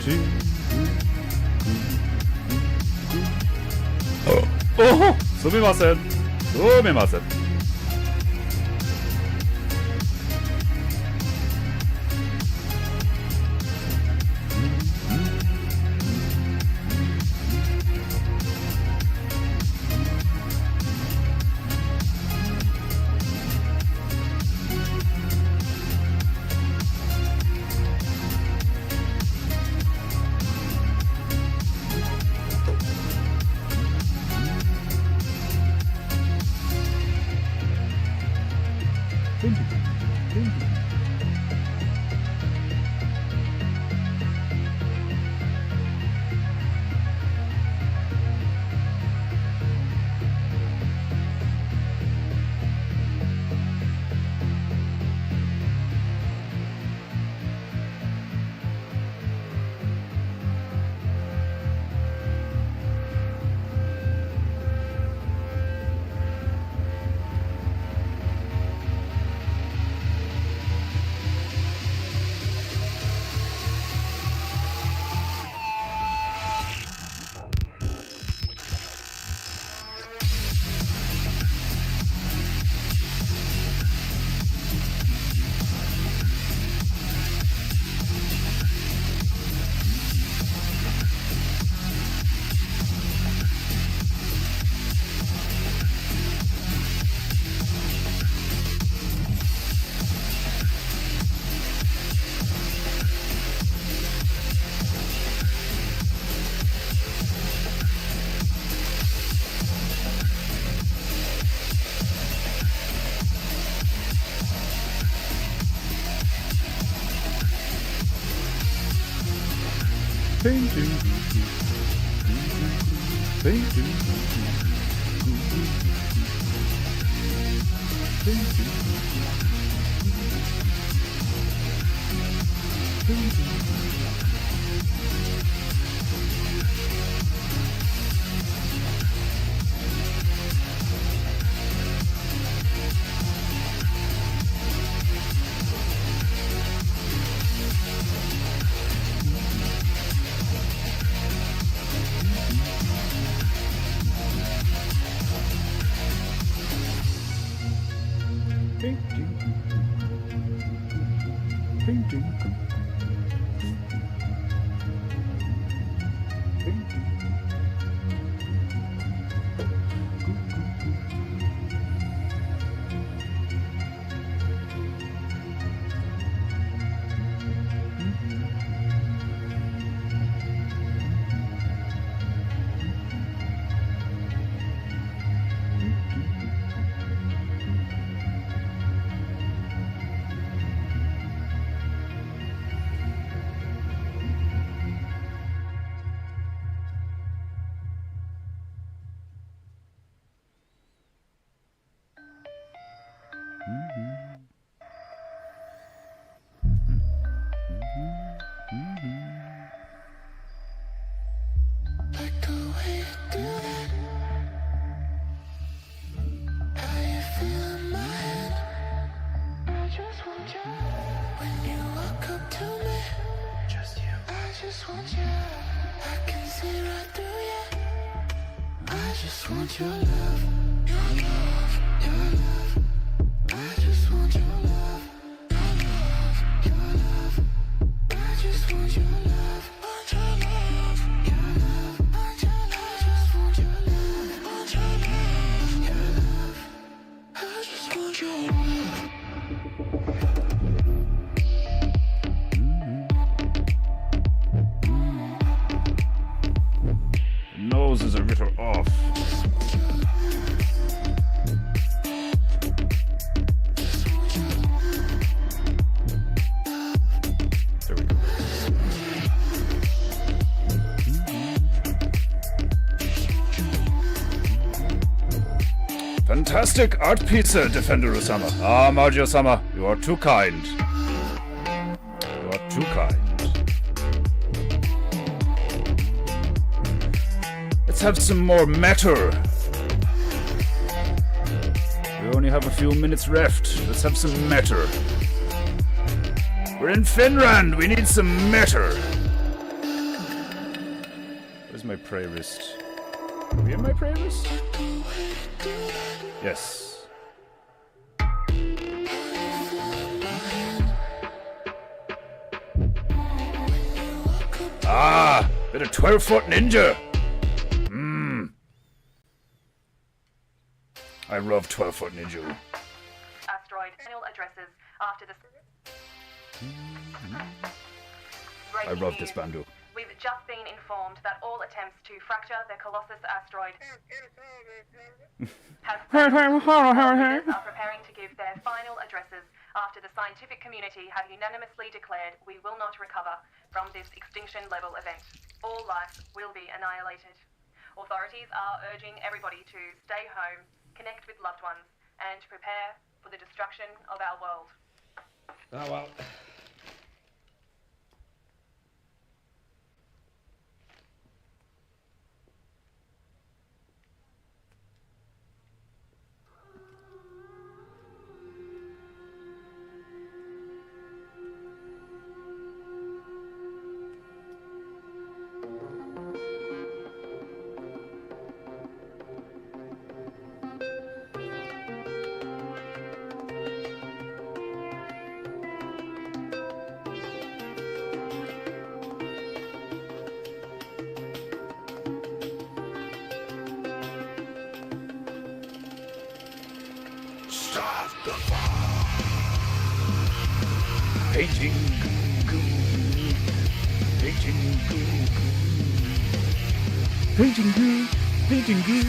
Oh, すみません。すみません。Nose is a little off. There we go. Fantastic art piece, Defender-sama. Ah, Mario-sama, you are too kind. You are too kind. Let's have some more matter. We only have a few minutes left. Let's have some matter. We're in Finland. We need some matter. Where's my prey wrist? Are we in my prey wrist? Yes. Ah! Bit of 12-foot ninja! I love 12-foot ninja. Asteroid manual addresses after the... I love this bandu. We've just been informed that all attempts to fracture the Colossus asteroid have are preparing to give their final addresses after the scientific community have unanimously declared we will not recover from this extinction-level event. All life will be annihilated. Authorities are urging everybody to stay home, connect with loved ones, and prepare for the destruction of our world. Oh well. Start the fire. Painting goo. Painting goo. Painting goo. Painting goo.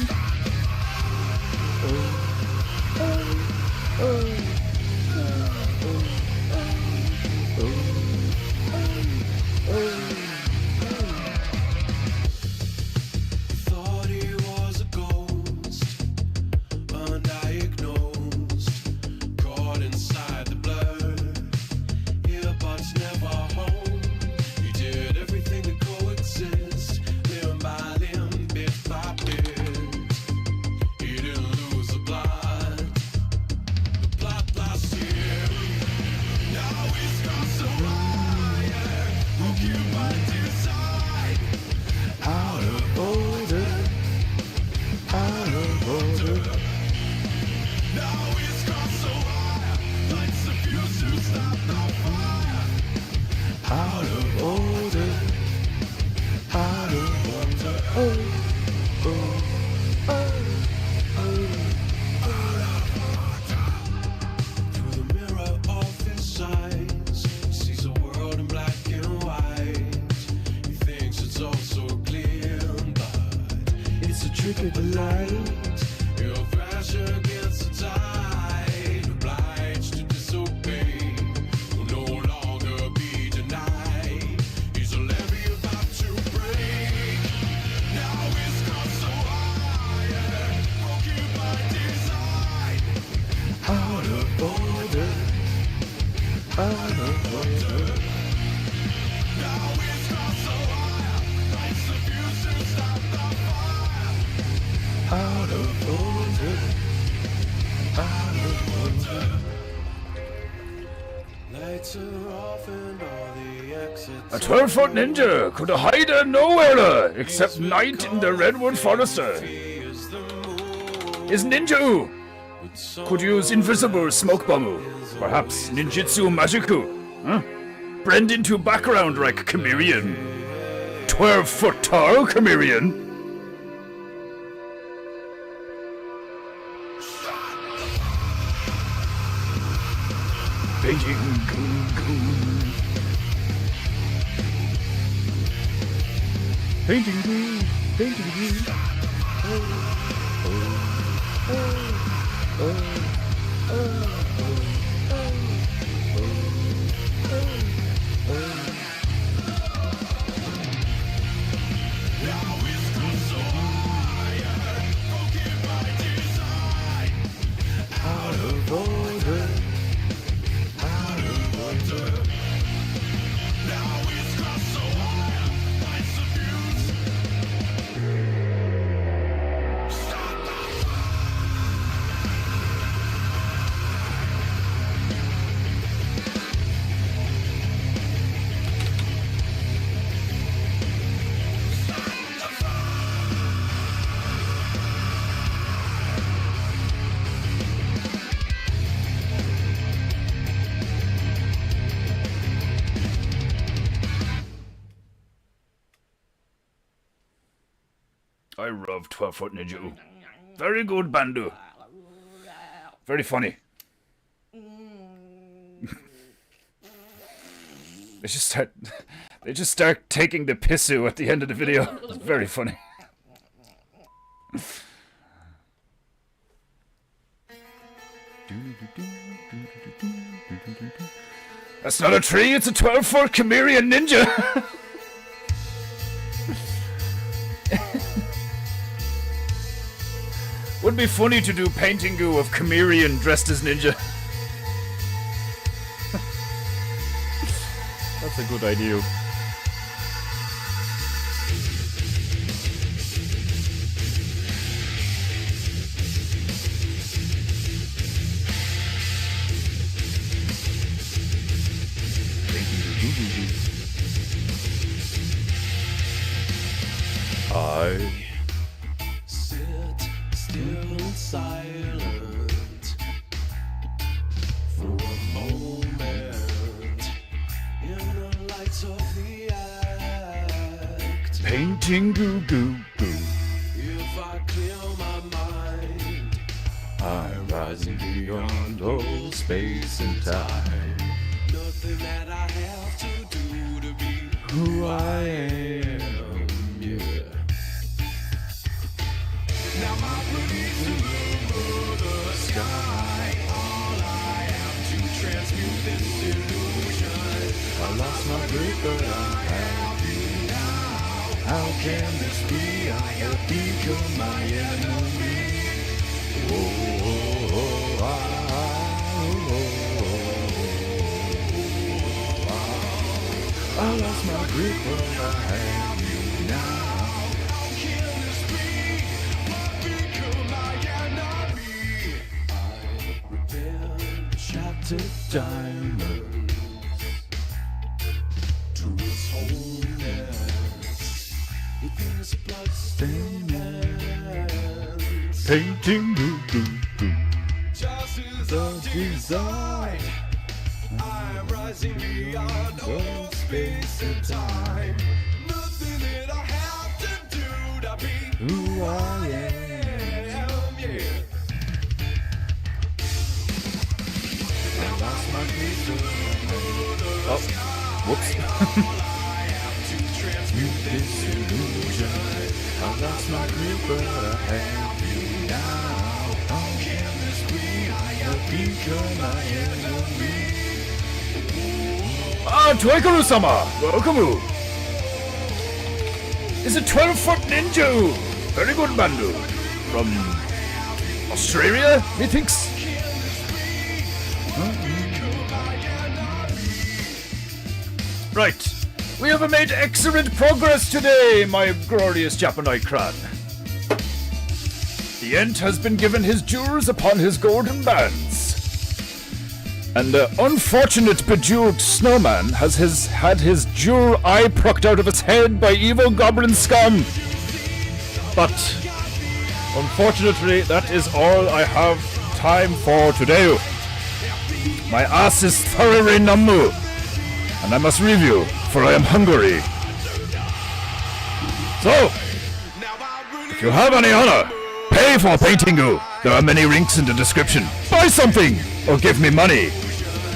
Thought he was a ghost, undiagnosed, caught inside the blur. Earbuds never home. He did everything to coexist, limb by limb, bit by bit. He didn't lose the plot last year. Now he's gone so higher, occupied inside. Out of order. Out of order. Now he's gone so high, lights the fuse to stop the fire. Out of order. Out of order. Through the mirror of his eyes, he sees a world in black and white. He thinks it's all so clear, but It's a trick of the light. he'll crash against the tide. Obliged to disobey, will no longer be denied. He's a levee about to break. Now he's gone so higher, broken by design. Out of order. Out of order. Now he's gone so higher, lights the fuse to stop the fire. Out of order. Out of order. Lights are off and all the exits. A 12-foot ninja could hide nowhere except night in the redwood forest. Is ninja could use invisible smoke bomb, perhaps ninjutsu magiku, huh? Blend into background like chameleon. 12-foot tall chameleon. Painting goo. Painting goo. Painting goo. Out of order. Out of order. I love 12-foot ninja. Very good, Bandu. Very funny. They just start taking the pissu at the end of the video. It's very funny. That's not a tree, it's a 12-foot chameleon ninja. Would be funny to do paintingu of chameleon dressed as ninja. That's a good idea. I sit still and silent for a moment in the lights of the act. painting goo goo goo. If I clear my mind, I'm rising beyond all space and time. nothing that I have to do to be Who I am, yeah. now my beliefs remember the sky. All I have to transmute this illusion. I lost my grip, but I have you now. How can this be? I have become my enemy. Oh, oh, oh, ah, oh, oh, oh. I lost my grip, but I have you now. How can this be? I've become my enemy. I repaired Shattered diamond, to its wholeness. It is a bloodstained hands. painting goo goo goo. Just as I'm designed, I'm rising beyond all space and time. Nothing that I have to do to be Who I am. yeah. I lost my grip, but oh, whoops. This illusion. I lost my grip, but I have you now. How can this be? I have become my enemy. Ah, Toikaru-sama! Welcome! It's a 12-foot ninja! Very good, Bandu. From Australia, methinks? Right. We have made excellent progress today, my glorious Japanite clan. The Ent has been given his jewels upon his golden bands. And the unfortunate bejeweled snowman has had his jewel eye plucked out of his head by evil goblin scum. But unfortunately, that is all I have time for today. My ass is thoroughly numb, and I must review, for I am hungry. So, if you have any honor, pay for paintingu. There are many links in the description. Buy something, or give me money.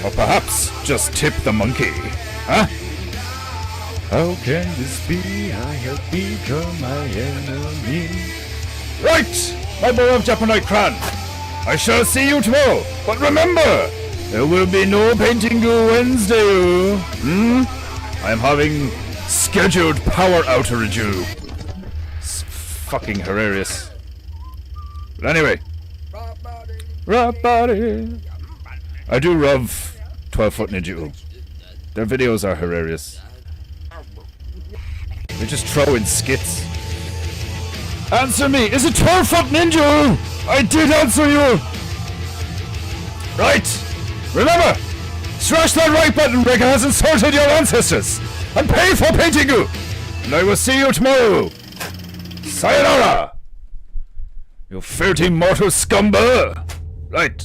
Or perhaps just tip the monkey. Huh? How can this be? I have become my enemy. Right, my beloved Japanite clan. I shall see you tomorrow. But remember, there will be no paintingu Wednesday. I am having scheduled power outage. It's fucking hilarious. But anyway. Rock body. I do love 12-foot ninja. Their videos are hilarious. They just throw in skits. Answer me! Is it 12-foot ninja? I did answer you! Right! Remember! Smash that like button, Breaker has insulted your ancestors! And pay for paintingu! And I will see you tomorrow! Sayonara! You filthy mortal scumber! Right.